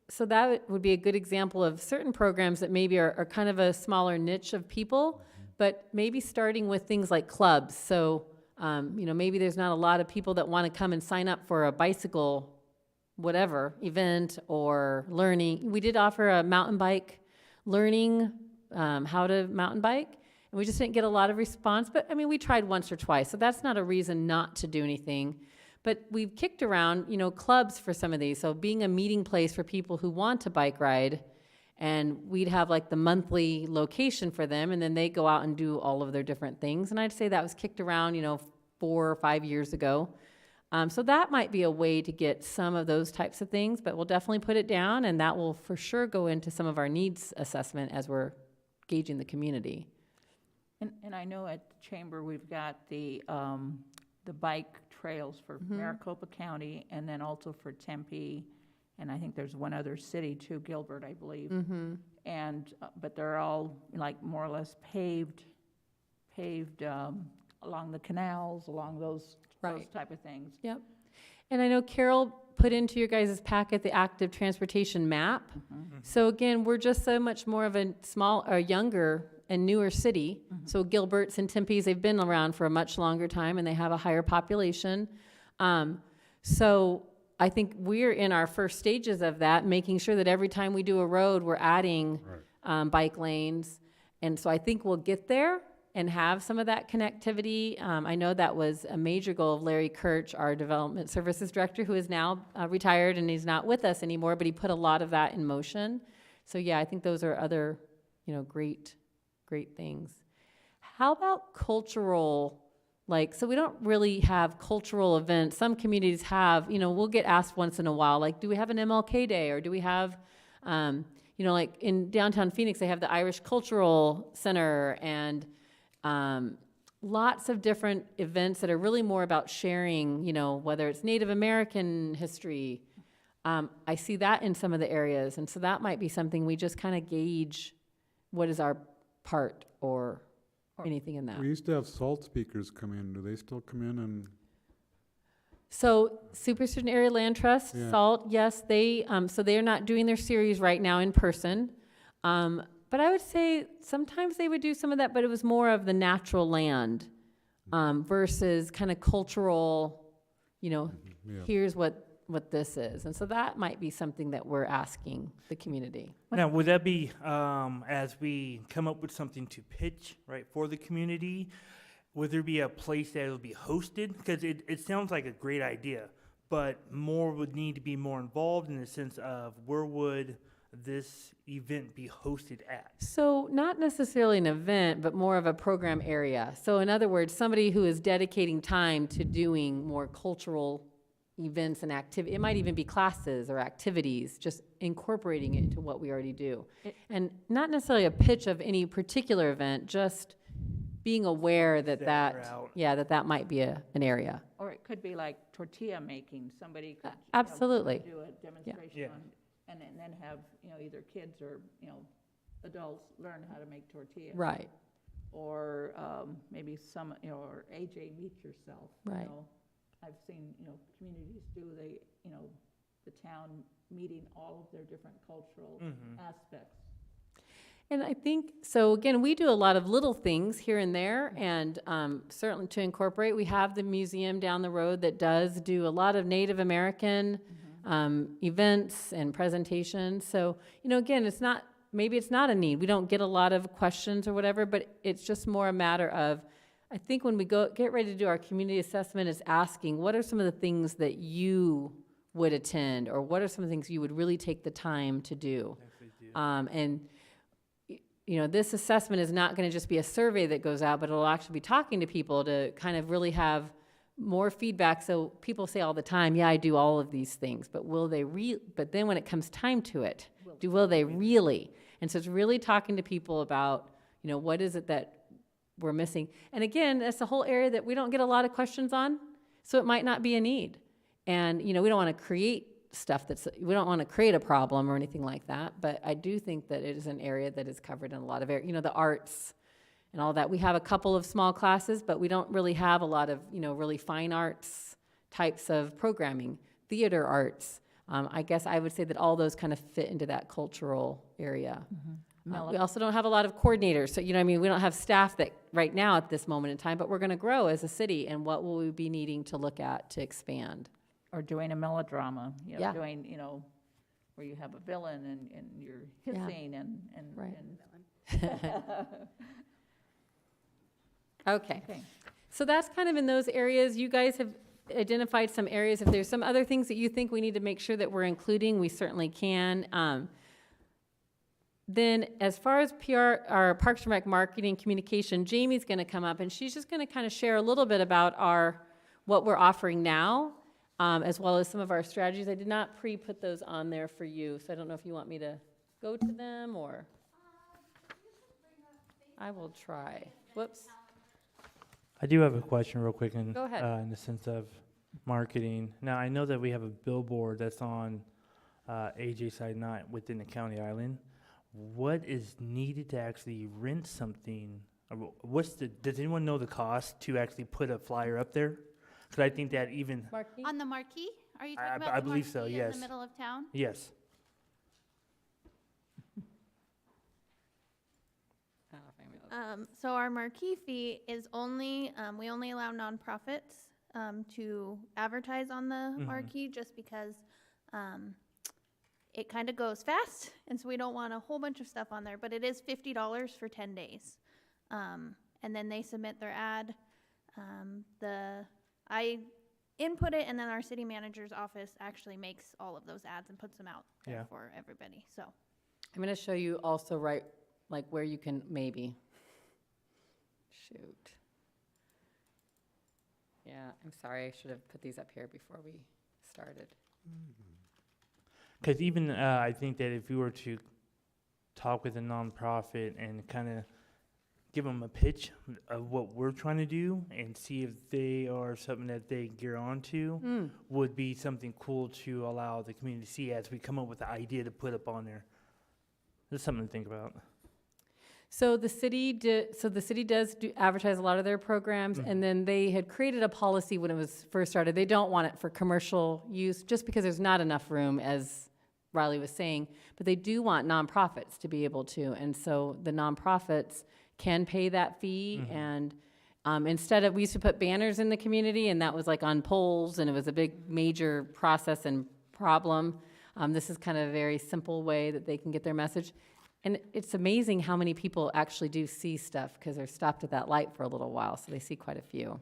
so that would be a good example of certain programs that maybe are kind of a smaller niche of people, but maybe starting with things like clubs. So, you know, maybe there's not a lot of people that want to come and sign up for a bicycle, whatever, event or learning. We did offer a mountain bike learning, how to mountain bike, and we just didn't get a lot of response. But I mean, we tried once or twice, so that's not a reason not to do anything. But we've kicked around, you know, clubs for some of these. So being a meeting place for people who want to bike ride, and we'd have like the monthly location for them, and then they go out and do all of their different things. And I'd say that was kicked around, you know, 4 or 5 years ago. So that might be a way to get some of those types of things, but we'll definitely put it down, and that will for sure go into some of our needs assessment as we're gauging the community. And I know at the Chamber, we've got the bike trails for Maricopa County, and then also for Tempe, and I think there's one other city too, Gilbert, I believe. And, but they're all like more or less paved along the canals, along those Right. type of things. Yep. And I know Carol put into your guys' packet the active transportation map. So again, we're just so much more of a younger and newer city. So Gilbert's and Tempe's, they've been around for a much longer time, and they have a higher population. So I think we're in our first stages of that, making sure that every time we do a road, we're adding bike lanes. And so I think we'll get there and have some of that connectivity. I know that was a major goal of Larry Kirch, our Development Services Director, who is now retired and he's not with us anymore, but he put a lot of that in motion. So yeah, I think those are other, you know, great things. How about cultural, like, so we don't really have cultural events. Some communities have, you know, we'll get asked once in a while, like, do we have an MLK Day, or do we have, you know, like in downtown Phoenix, they have the Irish Cultural Center, and lots of different events that are really more about sharing, you know, whether it's Native American history. I see that in some of the areas, and so that might be something we just kind of gauge what is our part or anything in that. We used to have SALT speakers come in. Do they still come in? And So Superstition Area Land Trust, Yeah. SALT, yes, they, so they're not doing their series right now in person. But I would say sometimes they would do some of that, but it was more of the natural land versus kind of cultural, you know, yeah. here's what this is. And so that might be something that we're asking the community. Now, would that be, as we come up with something to pitch, right, for the community, would there be a place that will be hosted? Because it sounds like a great idea, but more would need to be more involved in the sense of where would this event be hosted at? So not necessarily an event, but more of a program area. So in other words, somebody who is dedicating time to doing more cultural events and activity. It might even be classes or activities, just incorporating it into what we already do. And not necessarily a pitch of any particular event, just being aware that That we're out. that might be an area. Or it could be like tortilla making, somebody could. Absolutely. Do a demonstration Yeah. on, and then have, you know, either kids or, you know, adults learn how to make tortillas. Right, Or maybe some, you know, or AJ Meet Yourself. you Right. know. I've seen, you know, communities do, you know, the town meeting all of their different cultural aspects. and I think, so again, we do a lot of little things here and there, and certainly to incorporate, we have the museum down the road that does do a lot of Native American events and presentations. So, you know, again, maybe it's not a need. We don't get a lot of questions or whatever, but it's just more a matter of, I think when we get ready to do our community assessment, is asking, what are some of the things that you would attend, or what are some of the things you would really take the time to do? And, you know, this assessment is not going to just be a survey that goes out, but it'll actually be talking to people to kind of really have more feedback. So people say all the time, yeah, I do all of these things, but will they but then when it comes time to it, will they really? And so it's really talking to people about, you know, what is it that we're missing? And again, that's a whole area that we don't get a lot of questions on, so it might not be a need. And, you know, we don't want to create stuff we don't want to create a problem or anything like that, but I do think that it is an area that is covered in a lot of areas, you know, the arts and all that. We have a couple of small classes, but we don't really have a lot of, you know, really fine arts types of programming, theater arts. I guess I would say that all those kind of fit into that cultural area. We also don't have a lot of coordinators, so, you know, I mean, we don't have staff that right now at this moment in time, but we're going to grow as a city, and what will we be needing to look at to expand? Or doing a melodrama, you know, Yeah. doing, you know, where you have a villain and you're Yeah. hissing and. Right. and- Okay. Okay. So that's kind of in those areas. You guys have identified some areas. If there's some other things that you think we need to make sure that we're including, we certainly can. Then as far as PR, our Parks and Rec marketing communication, Jamie's going to come up, and she's just going to kind of share a little bit about what we're offering now, as well as some of our strategies. I did not pre-put those on there for you, so I don't know if you want me to go to them, or I will try. Whoops. I do have a question real quick Go ahead. In the sense of marketing. Now, I know that we have a billboard that's on AJ side, not within the county island. What is needed to actually rent something? Does anyone know the cost to actually put a flyer up there? Because I think that even, Marquis? On the marquee? Are you I- talking about I the believe so, marquee in yes. the middle of town? yes. So our marquee fee is only, we only allow nonprofits to advertise on the marquee just because it kind of goes fast, and so we don't want a whole bunch of stuff on there, but it is $50 for 10 days. And then they submit their ad. I input it, and then our city manager's office actually makes all of those ads and puts them out there Yeah. for everybody, so. I'm going to show you also like where you can maybe. Shoot. Yeah, I'm sorry. I should have put these up here before we started. Because even I think that if we were to talk with a nonprofit and kind of give them a pitch of what we're trying to do and see if they are something that they gear onto, would be something cool to allow the community to see as we come up with the idea to put up on there. That's something to think about. So the city does advertise a lot of their programs, and then they had created a policy when it was first started. They don't want it for commercial use just because there's not enough room, as Riley was saying, but they do want nonprofits to be able to, and so the nonprofits can pay that fee, and instead of, we used to put banners in the community, and that was like on poles, and it was a big major process and problem. This is kind of a very simple way that they can get their message. And it's amazing how many people actually do see stuff because they're stopped at that light for a little while, so they see quite a few.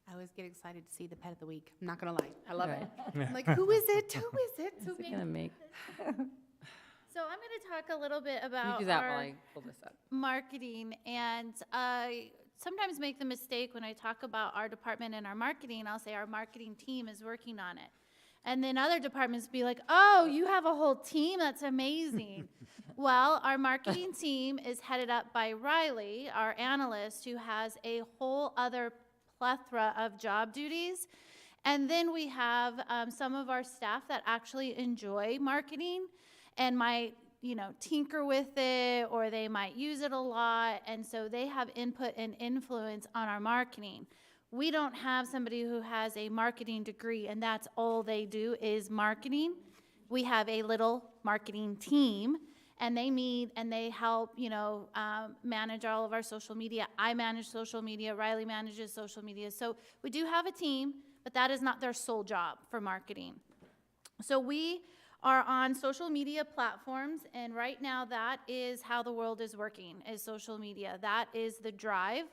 I always get excited to see the pet of the week. I'm not gonna lie. I love Right. it. I'm like, who is it? Who is it? Is it gonna make, So I'm going to talk a little bit you about do that while our I pull this up. marketing, and I sometimes make the mistake when I talk about our department and our marketing, I'll say our marketing team is working on it. And then other departments be like, oh, you have a whole team? That's amazing. Well, our marketing team is headed up by Riley, our analyst, who has a whole other plethora of job duties. And then we have some of our staff that actually enjoy marketing and might, tinker with it, or they might use it a lot. And so they have input and influence on our marketing. We don't have somebody who has a marketing degree and that's all they do is marketing. We have a little marketing team, and they meet and they help, manage all of our social media. I manage social media, Riley manages social media. So we do have a team, but that is not their sole job for marketing. So we are on social media platforms, and right now that is how the world is working, is social media. That is the drive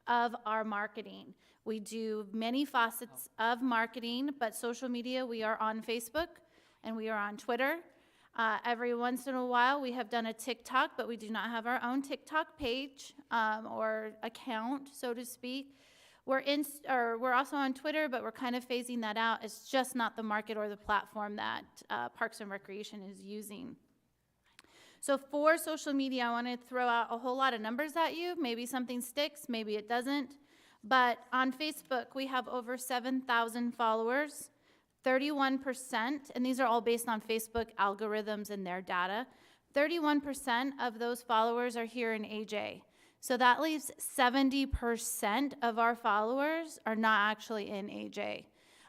of our marketing. We do many facets of marketing, but social media, we are on Facebook and we are on Twitter. Every once in a while, we have done a TikTok, but we do not have our own TikTok page or account, so to speak. We're also on Twitter, but we're kind of phasing that out. It's just not the market or the platform that Parks and Recreation is using. So for social media, I want to throw out a whole lot of numbers at you. Maybe something sticks, maybe it doesn't. But on Facebook, we have over 7,000 followers. 31%, and these are all based on Facebook algorithms and their data, 31% of those followers are here in AJ. So that leaves 70% of our followers are not actually in AJ.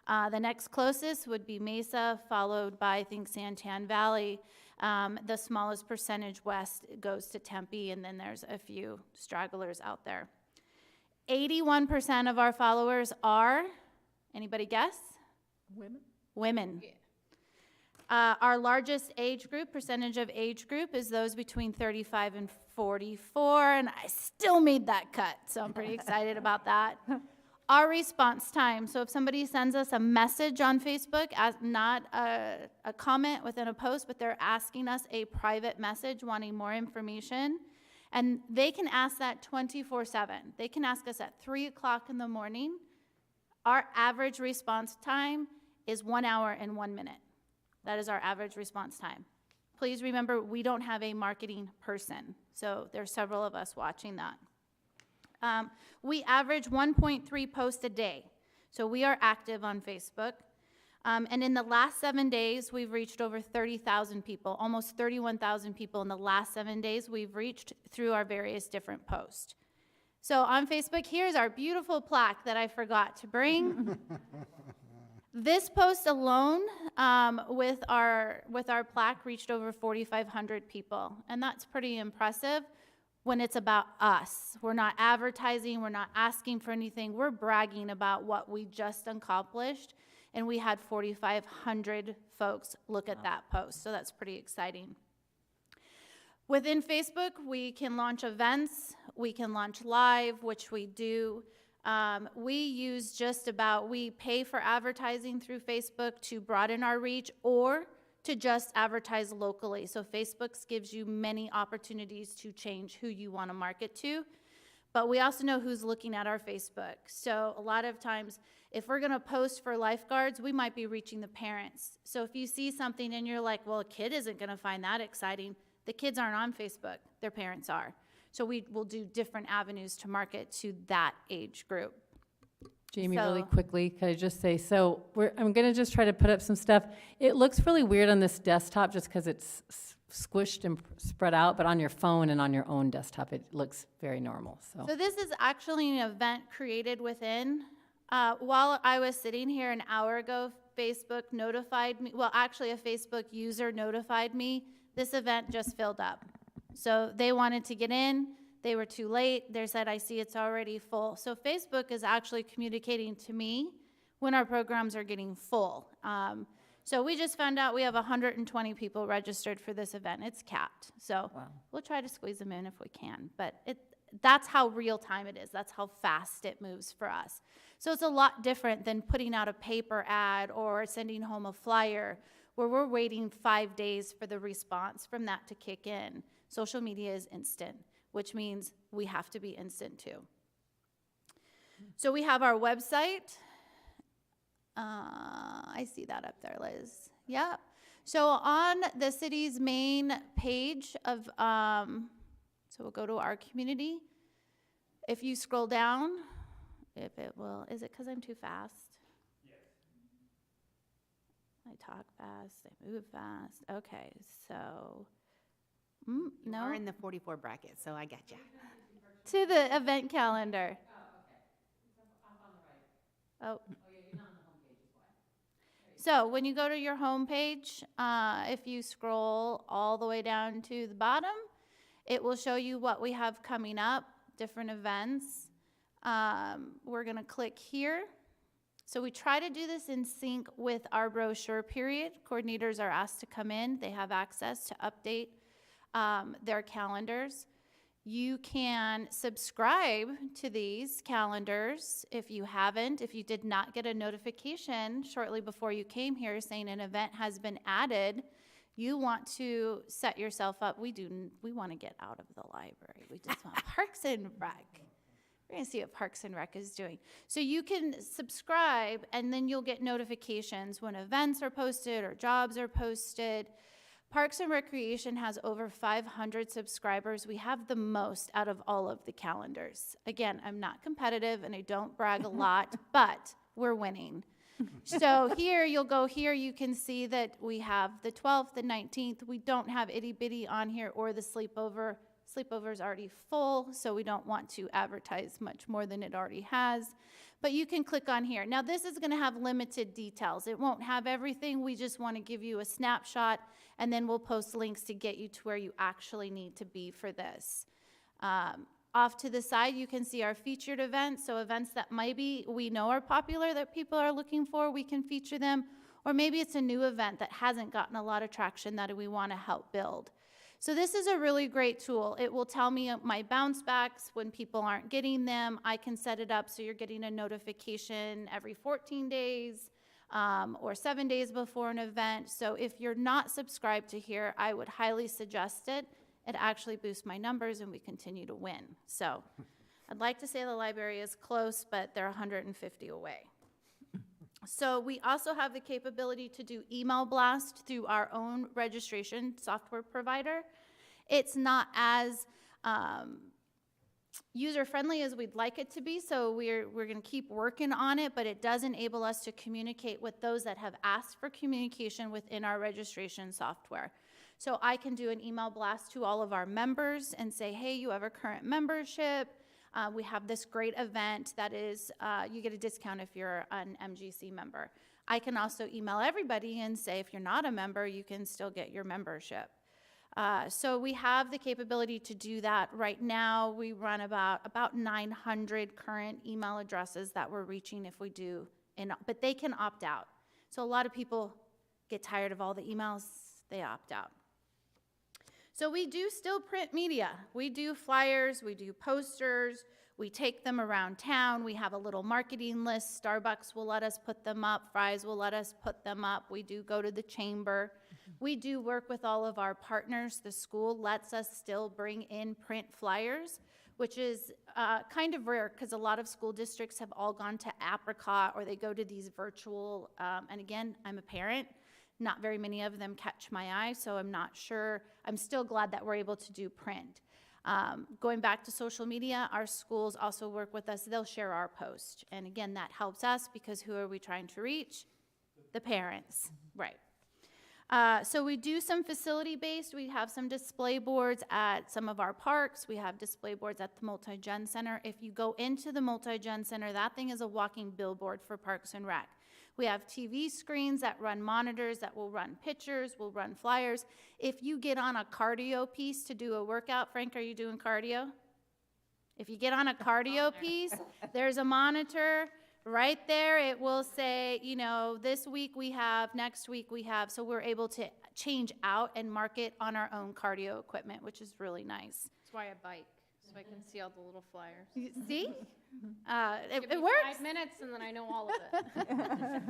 The next closest would be Mesa, followed by, I think, Santan Valley. The smallest percentage west goes to Tempe, and then there's a few stragglers out there. 81% of our followers are, anybody guess? Women. Our largest age group, percentage of age group, is those between 35 and 44, and I still made that cut, so I'm pretty excited about that. Our response time, so if somebody sends us a message on Facebook, not a comment within a post, but they're asking us a private message wanting more information, and they can ask that 24/7. They can ask us at 3 o'clock in the morning. Our average response time is 1 hour and 1 minute. That is our average response time. Please remember, we don't have a marketing person, so there's several of us watching that. We average 1.3 posts a day, so we are active on Facebook. And in the last 7 days, we've reached over 30,000 people, almost 31,000 people in the last 7 days we've reached through our various different posts. So on Facebook, here's our beautiful plaque that I forgot to bring. This post alone, with our plaque, reached over 4,500 people, and that's pretty impressive when it's about us. We're not advertising, we're not asking for anything, we're bragging about what we just accomplished, and we had 4,500 folks look at that post, so that's pretty exciting. Within Facebook, we can launch events, we can launch live, which we do. We pay for advertising through Facebook to broaden our reach or to just advertise locally. So Facebook gives you many opportunities to change who you want to market to. But we also know who's looking at our Facebook. So a lot of times, if we're going to post for lifeguards, we might be reaching the parents. So if you see something and you're like, well, a kid isn't going to find that exciting, the kids aren't on Facebook, their parents are. So we will do different avenues to market to that age group. Jamie, really quickly, could I just say, so I'm going to just try to put up some stuff. It looks really weird on this desktop just because it's squished and spread out, but on your phone and on your own desktop, it looks very normal. So this is actually an event created within. While I was sitting here an hour ago, Facebook notified me, well, actually a Facebook user notified me, this event just filled up. So they wanted to get in. They were too late. They said, I see it's already full. So Facebook is actually communicating to me when our programs are getting full. So we just found out we have 120 people registered for this event. It's capped. So we'll try to squeeze them in if we can. But that's how real time it is. That's how fast it moves for us. So it's a lot different than putting out a paper ad or sending home a flyer where we're waiting 5 days for the response from that to kick in. Social media is instant, which means we have to be instant too. So we have our website. I see that up there, Liz. Yeah. So on the city's main page of, so we'll go to our community. If you scroll down, if it will, is it because I'm too fast? Yes. I talk fast, I move fast. Okay, so. No. We're in the 44 bracket, so I got you. To the event calendar. Oh, okay. Up on the Oh. right. Oh, yeah, you're not on the homepage, is why. So when you go to your homepage, if you scroll all the way down to the bottom, it will show you what we have coming up, different events. We're going to click here. So we try to do this in sync with our brochure period. Coordinators are asked to come in. They have access to update their calendars. You can subscribe to these calendars if you haven't. If you did not get a notification shortly before you came here saying an event has been added, you want to set yourself up. We want to get out of the library. We just want Parks and Rec. We're going to see what Parks and Rec is doing. So you can subscribe, and then you'll get notifications when events are posted or jobs are posted. Parks and Recreation has over 500 subscribers. We have the most out of all of the calendars. Again, I'm not competitive and I don't brag a lot, but we're winning. So here, you'll go here, you can see that we have the 12th, the 19th. We don't have itty bitty on here or the sleepover. Sleepover's already full, so we don't want to advertise much more than it already has. But you can click on here. Now, this is going to have limited details. It won't have everything. We just want to give you a snapshot, and then we'll post links to get you to where you actually need to be for this. Off to the side, you can see our featured events. So events that maybe we know are popular that people are looking for, we can feature them. Or maybe it's a new event that hasn't gotten a lot of traction that we want to help build. So this is a really great tool. It will tell me my bounce backs when people aren't getting them. I can set it up so you're getting a notification every 14 days or 7 days before an event. So if you're not subscribed to here, I would highly suggest it. It actually boosts my numbers and we continue to win. So I'd like to say the library is close, but they're 150 away. So we also have the capability to do email blast through our own registration software provider. It's not as user-friendly as we'd like it to be, so we're going to keep working on it, but it does enable us to communicate with those that have asked for communication within our registration software. So I can do an email blast to all of our members and say, hey, you have a current membership. We have this great event that is, you get a discount if you're an MGC member. I can also email everybody and say, if you're not a member, you can still get your membership. So we have the capability to do that. Right now, we run about 900 current email addresses that we're reaching if we do, but they can opt out. So a lot of people get tired of all the emails, they opt out. So we do still print media. We do flyers, we do posters, we take them around town. We have a little marketing list. Starbucks will let us put them up. Fry's will let us put them up. We do go to the chamber. We do work with all of our partners. The school lets us still bring in print flyers, which is kind of rare because a lot of school districts have all gone to Apricot or they go to these virtual, and again, I'm a parent. Not very many of them catch my eye, so I'm not sure. I'm still glad that we're able to do print. Going back to social media, our schools also work with us. They'll share our post. And again, that helps us because who are we trying to reach? The parents, right. So we do some facility-based. We have some display boards at some of our parks. We have display boards at the Multigen Center. If you go into the Multigen Center, that thing is a walking billboard for Parks and Rec. We have TV screens that run monitors, that will run pictures, will run flyers. If you get on a cardio piece to do a workout, Frank, are you doing cardio? If you get on a cardio piece, there's a monitor right there. It will say, you know, this week we have, next week we have, so we're able to change out and market on our own cardio equipment, which is really nice. That's why I bike, so I can see all the little flyers. You see? Give me It works. 5 minutes and then I know all of it.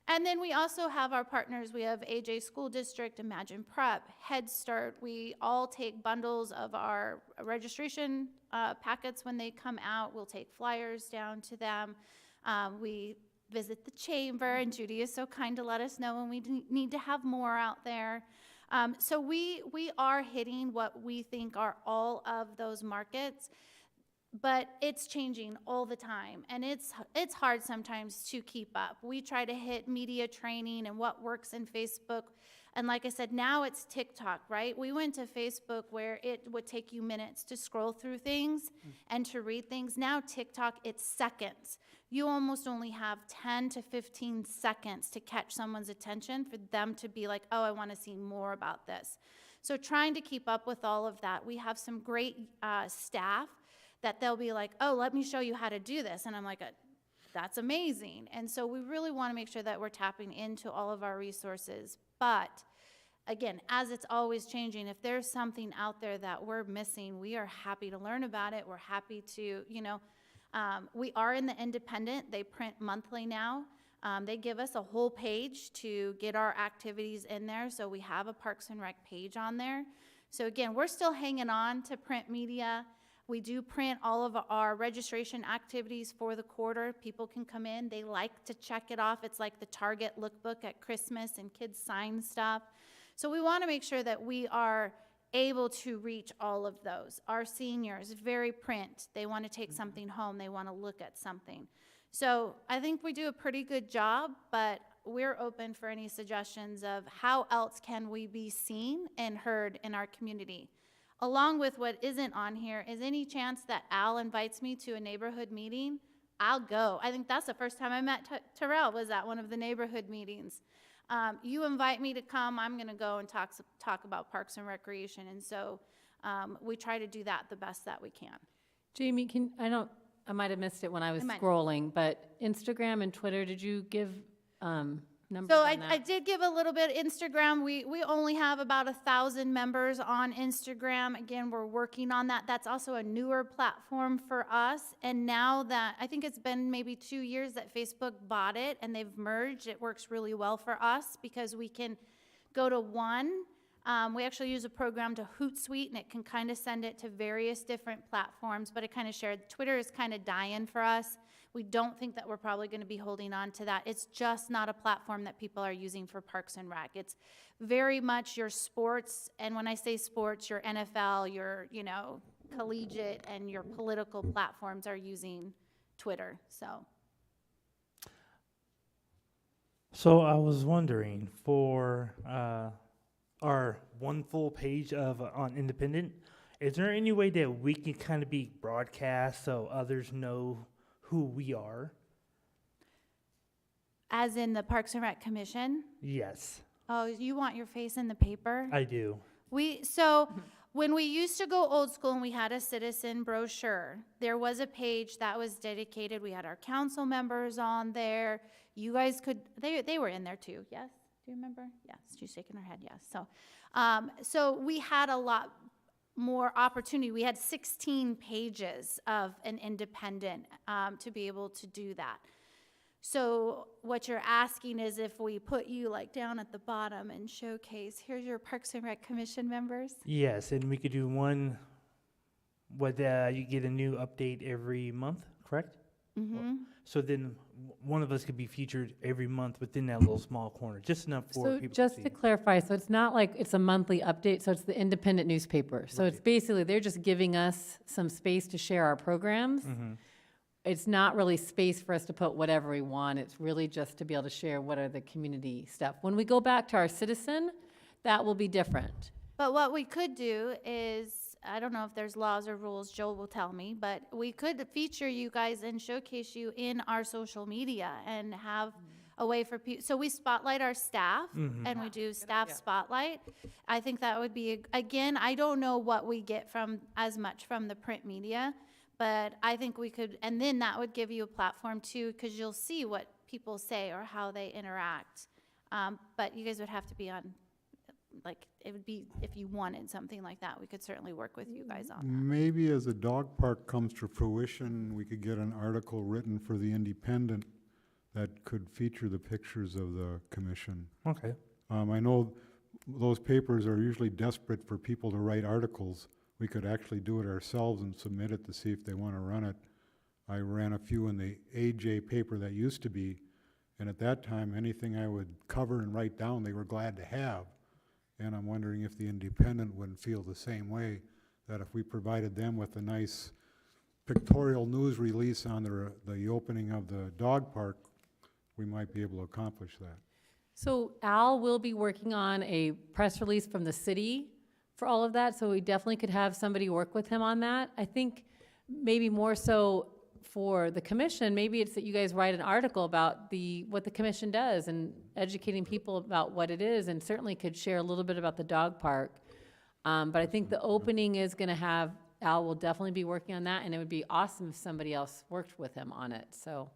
And then we also have our partners. We have AJ School District, Imagine Prep, Head Start. We all take bundles of our registration packets when they come out. We'll take flyers down to them. We visit the chamber, and Judy is so kind to let us know when we need to have more out there. So we are hitting what we think are all of those markets. But it's changing all the time, and it's hard sometimes to keep up. We try to hit media training and what works in Facebook, and like I said, now it's TikTok, right? We went to Facebook where it would take you minutes to scroll through things and to read things. Now TikTok, it's seconds. You almost only have 10 to 15 seconds to catch someone's attention for them to be like, oh, I want to see more about this. So trying to keep up with all of that. We have some great staff that they'll be like, oh, let me show you how to do this. And I'm like, that's amazing. And so we really want to make sure that we're tapping into all of our resources. But again, as it's always changing, if there's something out there that we're missing, we are happy to learn about it. We're happy to, we are in the Independent. They print monthly now. They give us a whole page to get our activities in there. So we have a Parks and Rec page on there. So again, we're still hanging on to print media. We do print all of our registration activities for the quarter. People can come in. They like to check it off. It's like the Target lookbook at Christmas, and kids sign stuff. So we want to make sure that we are able to reach all of those. Our seniors, very print. They want to take something home. They want to look at something. So I think we do a pretty good job, but we're open for any suggestions of how else can we be seen and heard in our community. Along with what isn't on here is any chance that Al invites me to a neighborhood meeting, I'll go. I think that's the first time I met Terrell, was at one of the neighborhood meetings. You invite me to come, I'm gonna go and talk about Parks and Recreation, and so we try to do that the best that we can. Jamie, I might have missed it when I was You might. scrolling, but Instagram and Twitter, did you give numbers So on that? I did give a little bit Instagram. We only have about 1,000 members on Instagram. Again, we're working on that. That's also a newer platform for us. And now that, I think it's been maybe 2 years that Facebook bought it and they've merged, it works really well for us because we can go to one. We actually use a program to Hootsuite, and it can kind of send it to various different platforms, but it kind of shared. Twitter is kind of dying for us. We don't think that we're probably going to be holding on to that. It's just not a platform that people are using for Parks and Rec. It's very much your sports, and when I say sports, your NFL, your, collegiate, and your political platforms are using Twitter, so. So I was wondering, for our one full page of on Independent, is there any way that we can kind of be broadcast so others know who we are? As in the Parks and Rec Commission? Yes, Oh, you want your face in the paper? I do. When we used to go old school and we had a citizen brochure, there was a page that was dedicated. We had our council members on there. You guys could, they were in there too, yes? Do you remember? Yes, she's shaking her head, yes. So we had a lot more opportunity. We had 16 pages of an independent to be able to do that. So what you're asking is if we put you like down at the bottom and showcase, here's your Parks and Rec Commission members. Yes, and we could do one, you get a new update every month, correct? Mm-hmm. So then one of us could be featured every month within that little small corner, just enough for So people just to to see. clarify, so it's not like it's a monthly update, so it's the independent newspaper. So it's Right. basically, they're just giving us some space to share our programs. Mhm. It's not really space for us to put whatever we want. It's really just to be able to share what are the community stuff. When we go back to our citizen, that will be different. But what we could do is, I don't know if there's laws or rules, Joel will tell me, but we could feature you guys and showcase you in our social media and have a way for people. So we spotlight our staff and we do staff spotlight. I think that would be, again, I don't know what we get from as much from the print media, but I think we could, and then that would give you a platform too, because you'll see what people say or how they interact. But you guys would have to be on, like, it would be, if you wanted something like that, we could certainly work with you guys on that. Maybe as a dog park comes to fruition, we could get an article written for the Independent that could feature the pictures of the commission. Okay. I know those papers are usually desperate for people to write articles. We could actually do it ourselves and submit it to see if they want to run it. I ran a few in the AJ paper that used to be, and at that time, anything I would cover and write down, they were glad to have. And I'm wondering if the Independent wouldn't feel the same way, that if we provided them with a nice pictorial news release on the opening of the dog park, we might be able to accomplish that. So Al will be working on a press release from the city for all of that, so we definitely could have somebody work with him on that. I think maybe more so for the commission, maybe it's that you guys write an article about what the commission does and educating people about what it is, and certainly could share a little bit about the dog park. But I think the opening is gonna have, Al will definitely be working on that, and it would be awesome if somebody else worked with him on it. So,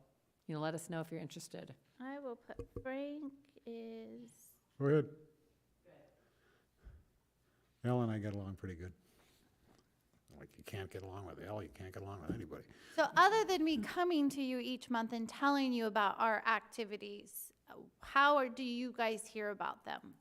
let us know if you're interested. I will put Frank is, Go ahead. Al and I get along pretty good. Like, you can't get along with Al, you can't get along with anybody. so other than me coming to you each month and telling you about our activities, do you guys hear about them?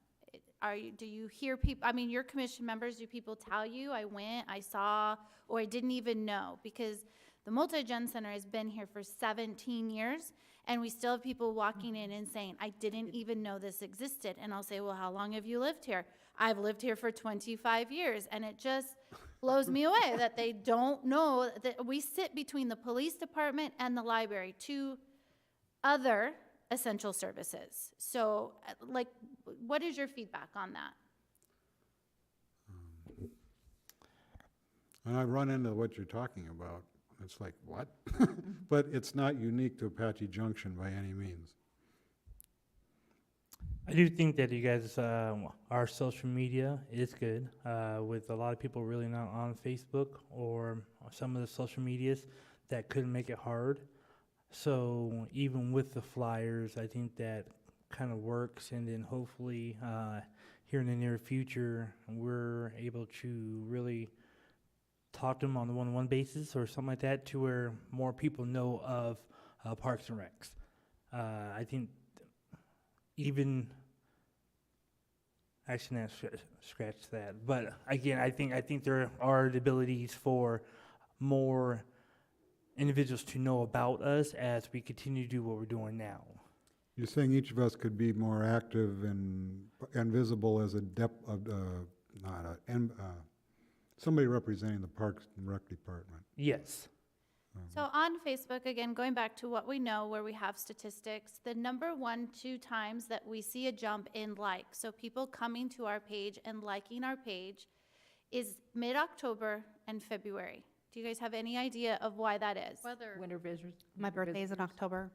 Do you hear people, your commission members, do people tell you, I went, I saw, or I didn't even know? Because the Multigen Center has been here for 17 years, and we still have people walking in and saying, I didn't even know this existed. And I'll say, well, how long have you lived here? I've lived here for 25 years. And it just, blows me away that they don't know that we sit between the police department and the library, two other essential services. So, like, what is your feedback on that? And I run into what you're talking about. It's like, what? But it's not unique to Apache Junction by any means. I do think that you guys, our social media is good, with a lot of people really not on Facebook or some of the social medias that could make it hard. So even with the flyers, I think that kind of works, and then hopefully here in the near future, we're able to really talk to them on a one-on-one basis or something like that, to where more people know of Parks and Recs. I think even actually not scratch that, but again, I think there are the abilities for more individuals to know about us as we continue to do what we're doing now. You're saying each of us could be more active and visible as somebody representing the Parks and Rec Department. Yes. So on Facebook, again, going back to what we know, where we have statistics, the number 1-2 times that we see a jump in likes, so people coming to our page and liking our page, is mid-October and February. Do you guys have any idea of why that is? Weather. Winter visitors. My birthday is in October.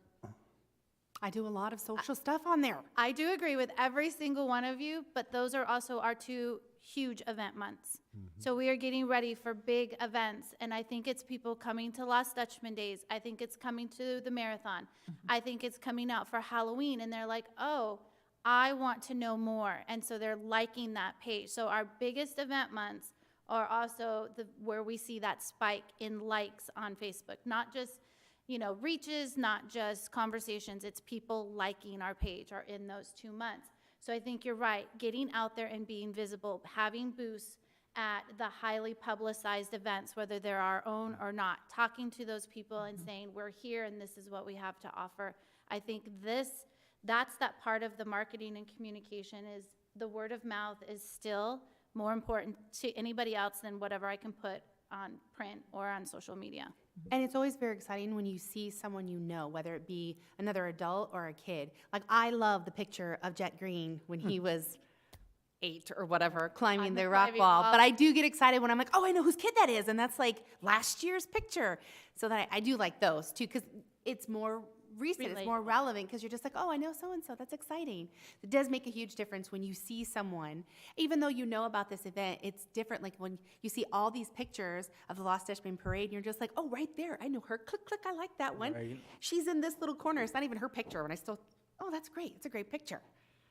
I do a lot of social stuff on there. I do agree with every single one of you, but those are also our two huge event months. So we are getting ready for big events, and I think it's people coming to Lost Dutchman Days. I think it's coming to the marathon. I think it's coming out for Halloween, and they're like, oh, I want to know more. And so they're liking that page. So our biggest event months are also where we see that spike in likes on Facebook, not just reaches, not just conversations, it's people liking our page are in those 2 months. So I think you're right, getting out there and being visible, having booths at the highly publicized events, whether they're our own or not, talking to those people and saying, we're here and this is what we have to offer. I think that's that part of the marketing and communication, is the word of mouth is still more important to anybody else than whatever I can put on print or on social media. And it's always very exciting when you see someone you know, whether it be another adult or a kid. Like, I love the picture of Jet Green when he was 8 or whatever, climbing the rock wall. But I do get excited when I'm like, oh, I know whose kid that is. And that's like last year's picture. So that I do like those too, because it's more recent, it's more relevant, because you're just like, oh, I know so-and-so, that's exciting. It does make a huge difference when you see someone, even though you know about this event, it's different. Like when you see all these pictures of the Lost Dutchman Parade, and you're just like, oh, right there, I know her, click, click, I like that one. Right. She's in this little corner, it's not even her picture, and I still, oh, that's great, it's a great picture.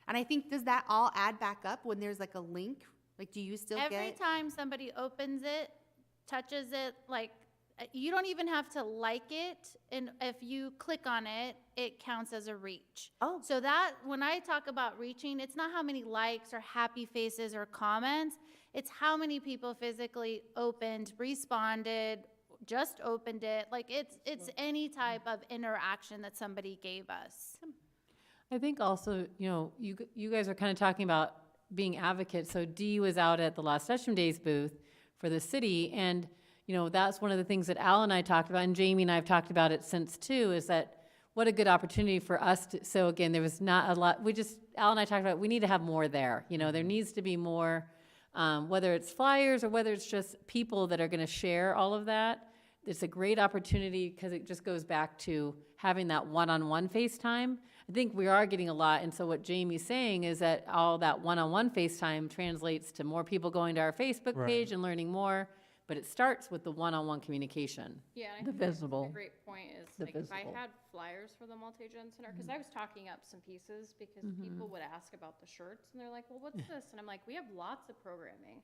And I think, does that all add back up when there's like a link? Like, do you still Every time somebody opens it, touches it, like, you don't even have to like it, and if you click on it, it counts as a reach. Oh. So that, when I talk about reaching, it's not how many likes or happy faces or comments, it's how many people physically opened, responded, just opened it. Like, it's any type of interaction that somebody gave us. I think also, you guys are kind of talking about being advocates. So Dee was out at the Lost Dutchman Days booth for the city, and that's one of the things that Al and I talked about, and Jamie and I have talked about it since too, is that what a good opportunity for us to, so again, there was not a lot, Al and I talked about, we need to have more there. There needs to be more, whether it's flyers or whether it's just people that are gonna share all of that. It's a great opportunity, because it just goes back to having that one-on-one FaceTime. I think we are getting a lot, and so what Jamie's saying is that all that one-on-one FaceTime translates to more people going to our Facebook page and learning more. But it starts with the one-on-one communication. Yeah, and I The think that's visible. a great point is, The like, if I visible. had flyers for the Multigen Center, because I was talking up some pieces, because people would ask about the shirts, and they're like, well, what's this? And I'm like, we have lots of programming.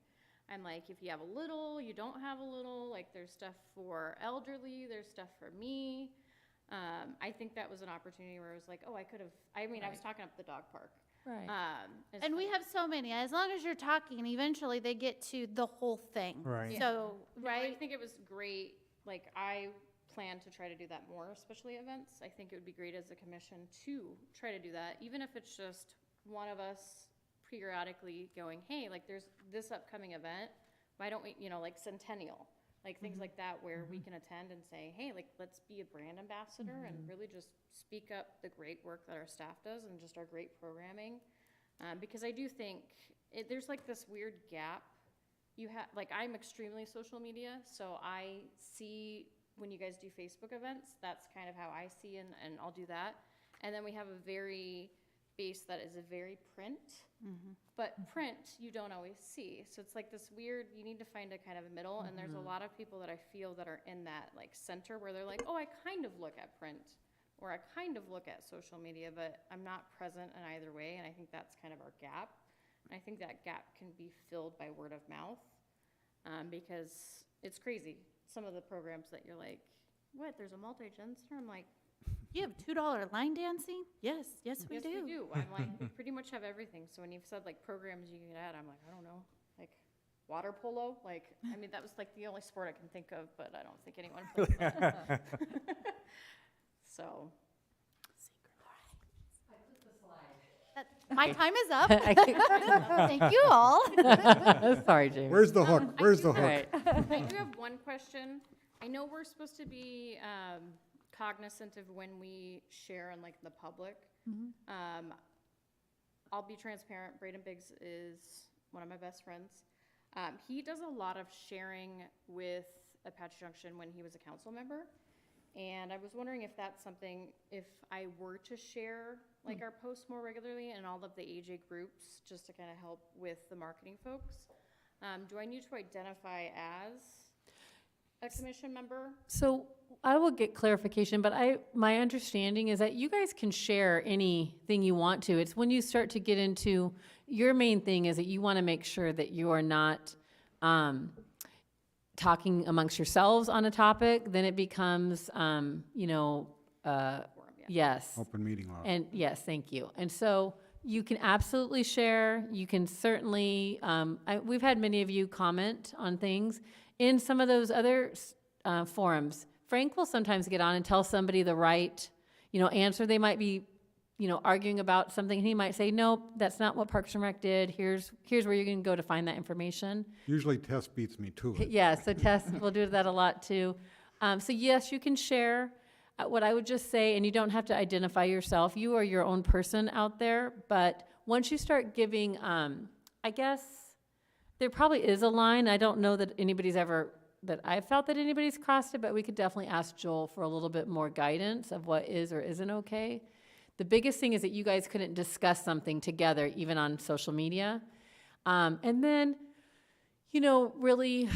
I'm like, if you have a little, you don't have a little, like, there's stuff for elderly, there's stuff for me. I think that was an opportunity where I was like, oh, I was talking up the dog park. Right. And we have so many, as long as you're talking, eventually they get to the whole thing. Right. So, No, I right? think it was great. Like, I plan to try to do that more, especially events. I think it would be great as a commission to try to do that, even if it's just one of us periodically going, hey, like, there's this upcoming event. why don't we, like Centennial, like things like that, where we can attend and say, hey, like, let's be a brand ambassador and really just speak up the great work that our staff does and just our great programming. Because I do think there's like this weird gap. Like, I'm extremely social media, so I see when you guys do Facebook events, that's kind of how I see, and I'll do that. And then we have a very base that is a very print, but print you don't always see. So it's like this weird, you need to find a kind of a middle, and there's a lot of people that I feel that are in that like center where they're like, oh, I kind of look at print, or I kind of look at social media, but I'm not present in either way, and I think that's kind of our gap. And I think that gap can be filled by word of mouth, because it's crazy. Some of the programs that you're like, what, there's a Multigen center? I'm like, You have $2 line dancing? Yes, yes, we yes, do. we do. I'm like, we pretty much have everything. So when you've said like programs you can add, I'm like, I don't know, like water polo? Like, I mean, that was like the only sport I can think of, but I don't think anyone plays that. So. My time is up. I think- Thank you all. Sorry, Jamie. Where's the hook? Where's the hook? Right. I do have one question. I know we're supposed to be cognizant of when we share in like the public. I'll be transparent. Braden Biggs is one of my best friends. He does a lot of sharing with Apache Junction when he was a council member. And I was wondering if that's something, if I were to share like our posts more regularly in all of the AJ groups, just to kind of help with the marketing folks, do I need to identify as a commission member? So I will get clarification, but my understanding is that you guys can share anything you want to. It's when you start to get into, your main thing is that you want to make sure that you are not talking amongst yourselves on a topic, then it becomes, yes. Open meeting law. And yes, thank you. And so you can absolutely share. You can certainly, we've had many of you comment on things. In some of those other forums, Frank will sometimes get on and tell somebody the right, answer. They might be, arguing about something, and he might say, nope, that's not what Parks and Rec did. Here's where you're going to go to find that information. Usually Tess beats me to it. Yeah, so Tess will do that a lot too. So yes, you can share. What I would just say, and you don't have to identify yourself, you are your own person out there, but once you start giving, I guess, there probably is a line. I don't know that I've felt that anybody's crossed it, but we could definitely ask Joel for a little bit more guidance of what is or isn't okay. The biggest thing is that you guys couldn't discuss something together, even on social media. And then, really,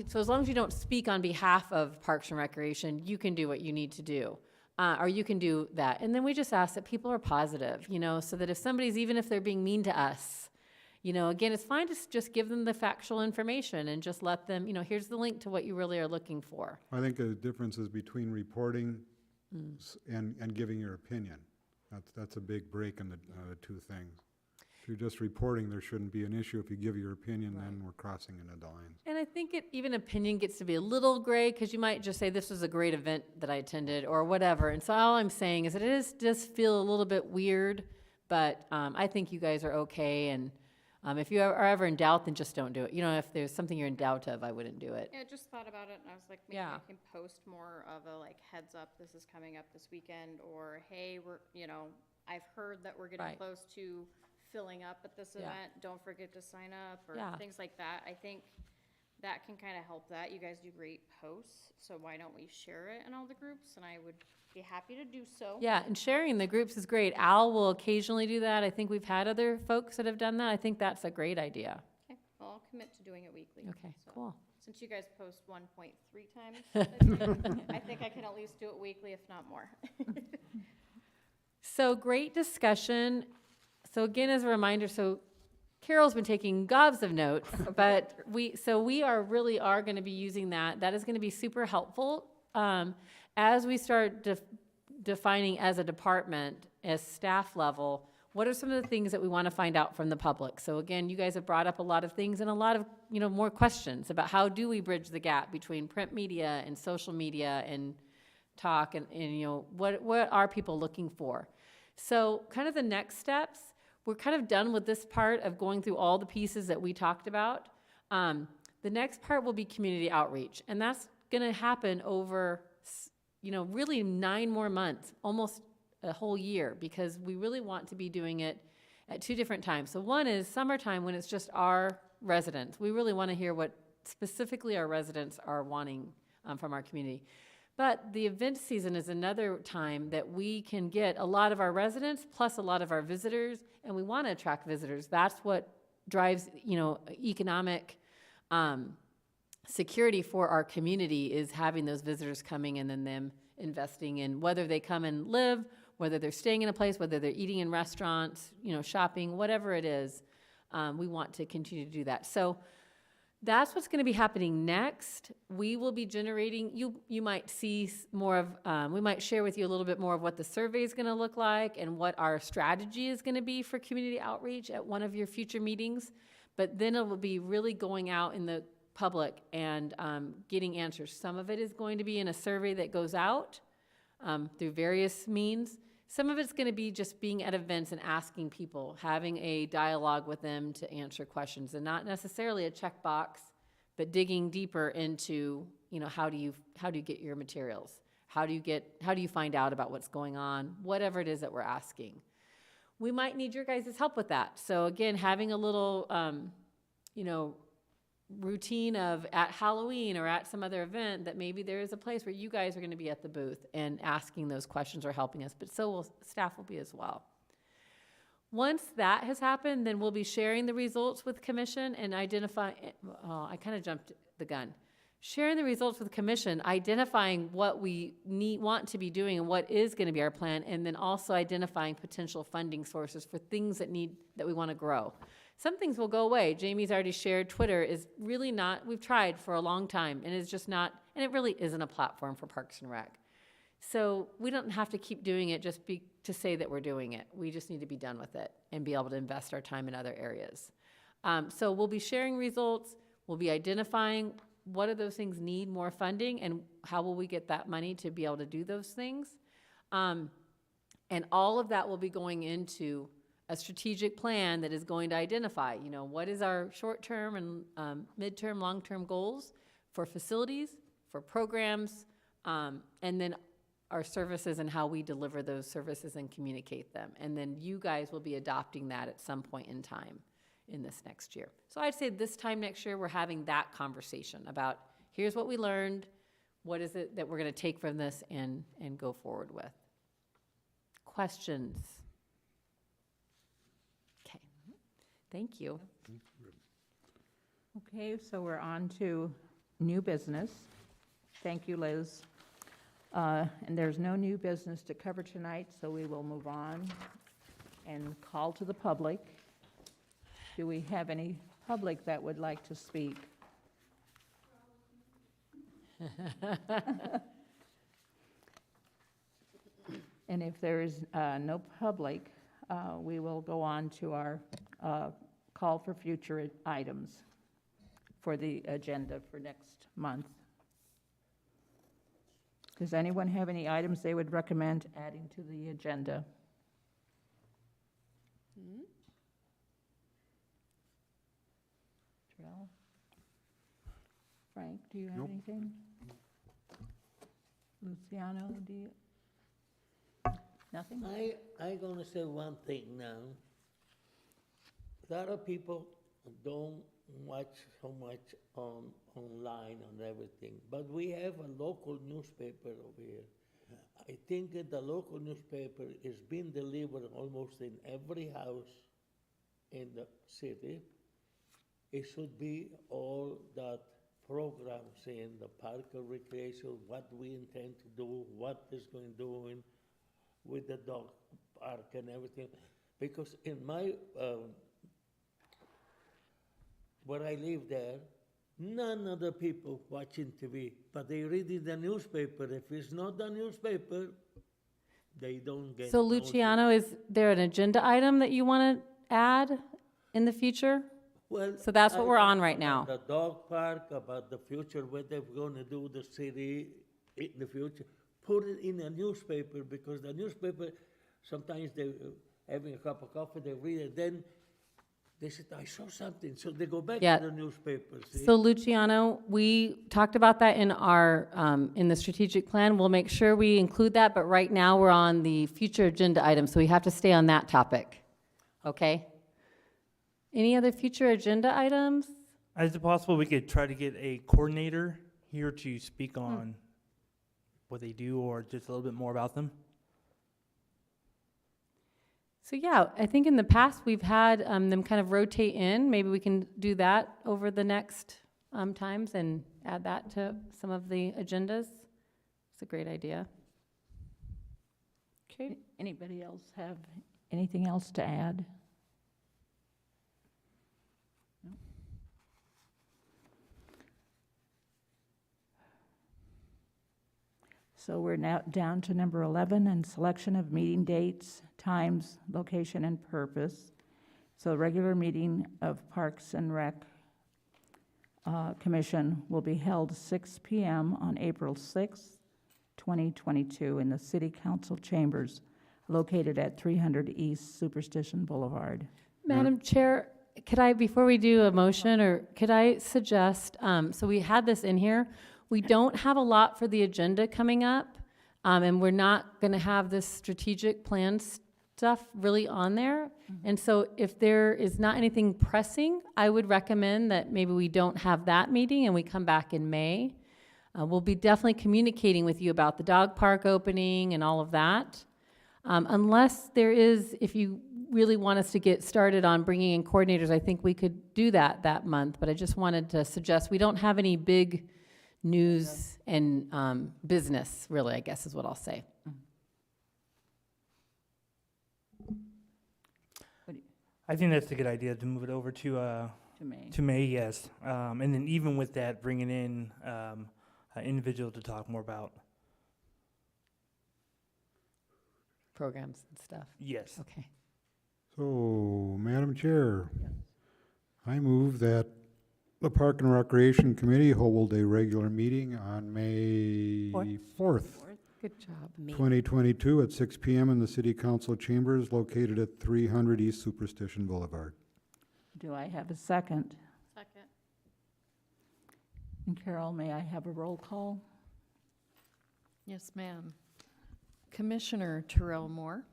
so as long as you don't speak on behalf of Parks and Recreation, you can do what you need to do. Or you can do that. And then we just ask that people are positive, so that if somebody's, even if they're being mean to us, again, it's fine to just give them the factual information and just let them, here's the link to what you really are looking for. I think the difference is between reporting and giving your opinion. That's a big break in the two things. If you're just reporting, there shouldn't be an issue. If you give your opinion, then we're crossing into the lines. And I think even opinion gets to be a little gray, because you might just say, this was a great event that I attended, or whatever. And so all I'm saying is that it does feel a little bit weird, but I think you guys are okay. And if you are ever in doubt, then just don't do it. If there's something you're in doubt of, I wouldn't do it. Yeah, I just thought about it, and I was like, maybe I can post more of a like heads up, this is coming up this weekend, or hey, I've heard that we're getting close to filling up at this event. Don't forget to sign up, or things like that. I think that can kind of help that. You guys do great posts, so why don't we share it in all the groups? And I would be happy to do so. Yeah, and sharing the groups is great. Al will occasionally do that. I think we've had other folks that have done that. I think that's a great idea. Okay, well, I'll commit to doing it weekly. Okay, So, cool. Since you guys post 1.3 times, I think I can at least do it weekly, if not more. So great discussion. So again, as a reminder, Carol's been taking gobs of notes, but we really are going to be using that. That is going to be super helpful as we start defining as a department, as staff level, what are some of the things that we want to find out from the public? So again, you guys have brought up a lot of things and a lot of more questions about how do we bridge the gap between print media and social media and talk and what are people looking for? So kind of the next steps. We're kind of done with this part of going through all the pieces that we talked about. The The next part will be community outreach, and that's going to happen over, really 9 more months, almost a whole year, because we really want to be doing it at 2 different times. So one is summertime, when it's just our residents. We really want to hear what specifically our residents are wanting from our community. But the event season is another time that we can get a lot of our residents plus a lot of our visitors, and we want to attract visitors. That's what drives, economic security for our community, is having those visitors coming and then them investing in whether they come and live, whether they're staying in a place, whether they're eating in restaurants, shopping, whatever it is. We want to continue to do that. So that's what's going to be happening next. We will be generating, you might see more of, we might share with you a little bit more of what the survey is going to look like and what our strategy is going to be for community outreach at one of your future meetings. But then it will be really going out in the public and getting answers. Some of it is going to be in a survey that goes out through various means. Some of it's going to be just being at events and asking people, having a dialogue with them to answer questions, and not necessarily a checkbox, but digging deeper into, how do you get your materials? How do you find out about what's going on? Whatever it is that we're asking. We might need your guys' help with that. So again, having a little, routine of at Halloween or at some other event, that maybe there is a place where you guys are going to be at the booth and asking those questions or helping us, but so will staff will be as well. Once that has happened, then we'll be sharing the results with commission and I kind of jumped the gun. Sharing the results with commission, identifying what we want to be doing and what is going to be our plan, and then also identifying potential funding sources for things that we want to grow. Some things will go away. Jamie's already shared Twitter is really not, we've tried for a long time, and it's just not, and it really isn't a platform for Parks and Rec. So we don't have to keep doing it just to say that we're doing it. We just need to be done with it and be able to invest our time in other areas. So we'll be sharing results. We'll be identifying what of those things need more funding and how will we get that money to be able to do those things. And all of that will be going into a strategic plan that is going to identify, what is our short-term and mid-term, long-term goals for facilities, for programs, and then our services and how we deliver those services and communicate them. And then you guys will be adopting that at some point in time in this next year. So I'd say this time next year, we're having that conversation about here's what we learned, what is it that we're going to take from this and go forward with. Questions? Okay, thank you. Okay, so we're on to new business. Thank you, Liz. And there's no new business to cover tonight, so we will move on and call to the public. Do we have any public that would like to speak? And if there is no public, we will go on to our call for future items for the agenda for next month. Does anyone have any items they would recommend adding to the agenda? Terrell? Frank, do you have Nope. anything? Luciano, do you? Nothing? I gonna say one thing now. A lot of people don't watch so much online and everything, but we have a local newspaper over here. I think that the local newspaper is being delivered almost in every house in the city. It should be all that programs in the park and recreation, what we intend to do, what is going to do with the dog park and everything. Because in my, where I live there, none of the people watching TV, but they reading the newspaper. If it's not the newspaper, they don't get. So Luciano, is there an agenda item that you want to add in the future? Well, So that's what I we're on talk right now. about the dog park, about the future, what they're gonna do, the city in the future. Put it in a newspaper, because the newspaper, sometimes they having a cup of coffee, they read it, then They said, I saw something, so they go back Yeah. to the newspapers. See? So Luciano, we talked about that in our, in the strategic plan. We'll make sure we include that, but right now we're on the future agenda items, so we have to stay on that topic. Okay? Any other future agenda items? Is it possible we could try to get a coordinator here to speak on what they do or just a little bit more about them? So yeah, I think in the past, we've had them kind of rotate in. Maybe we can do that over the next times and add that to some of the agendas. It's a great idea. Okay. Anybody else have anything else to add? No? So we're now down to number 11, and selection of meeting dates, times, location, and purpose. So the regular meeting of Parks and Rec Commission will be held 6 p.m. on April 6th, 2022, in the City Council chambers located at 300 East Superstition Boulevard. Madam Chair, could I, before we do a motion, or could I suggest, so we had this in here, we don't have a lot for the agenda coming up, and we're not going to have this strategic plan stuff really on there. And so if there is not anything pressing, I would recommend that maybe we don't have that meeting and we come back in May. We'll be definitely communicating with you about the dog park opening and all of that. Unless there is, if you really want us to get started on bringing in coordinators, I think we could do that month. But I just wanted to suggest we don't have any big news and business, really, I guess is what I'll say. I think that's a good idea to move it over to May. May, yes. And then even with that, bringing in an individual to talk more about. Programs and stuff. Yes. Okay. So, Madam Chair, I move that the Park and Recreation Committee hold a regular meeting on May 4th, Good job. 2022 at 6 p.m. in the City Council chambers located at 300 East Superstition Boulevard. Do I have a second? Second. And Carol, may I have a roll call? Yes, ma'am. Commissioner Terrell Moore,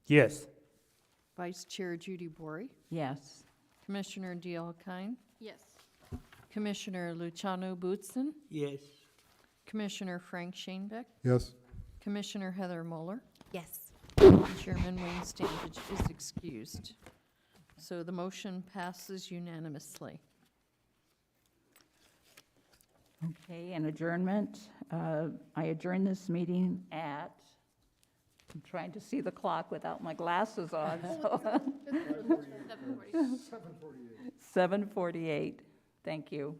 Yes. Vice Chair Judy Bory, Yes. Commissioner D.L. Kine, Yes. Commissioner Luciano Bootson, Yes. Commissioner Frank Shanebeck, Yes? Commissioner Heather Moeller, Yes. Chairman Wayne Standage is excused. So the motion passes unanimously. Okay, and adjournment. I adjourn this meeting at, I'm trying to see the clock without my glasses on, so 7:40. 7:48. Thank you.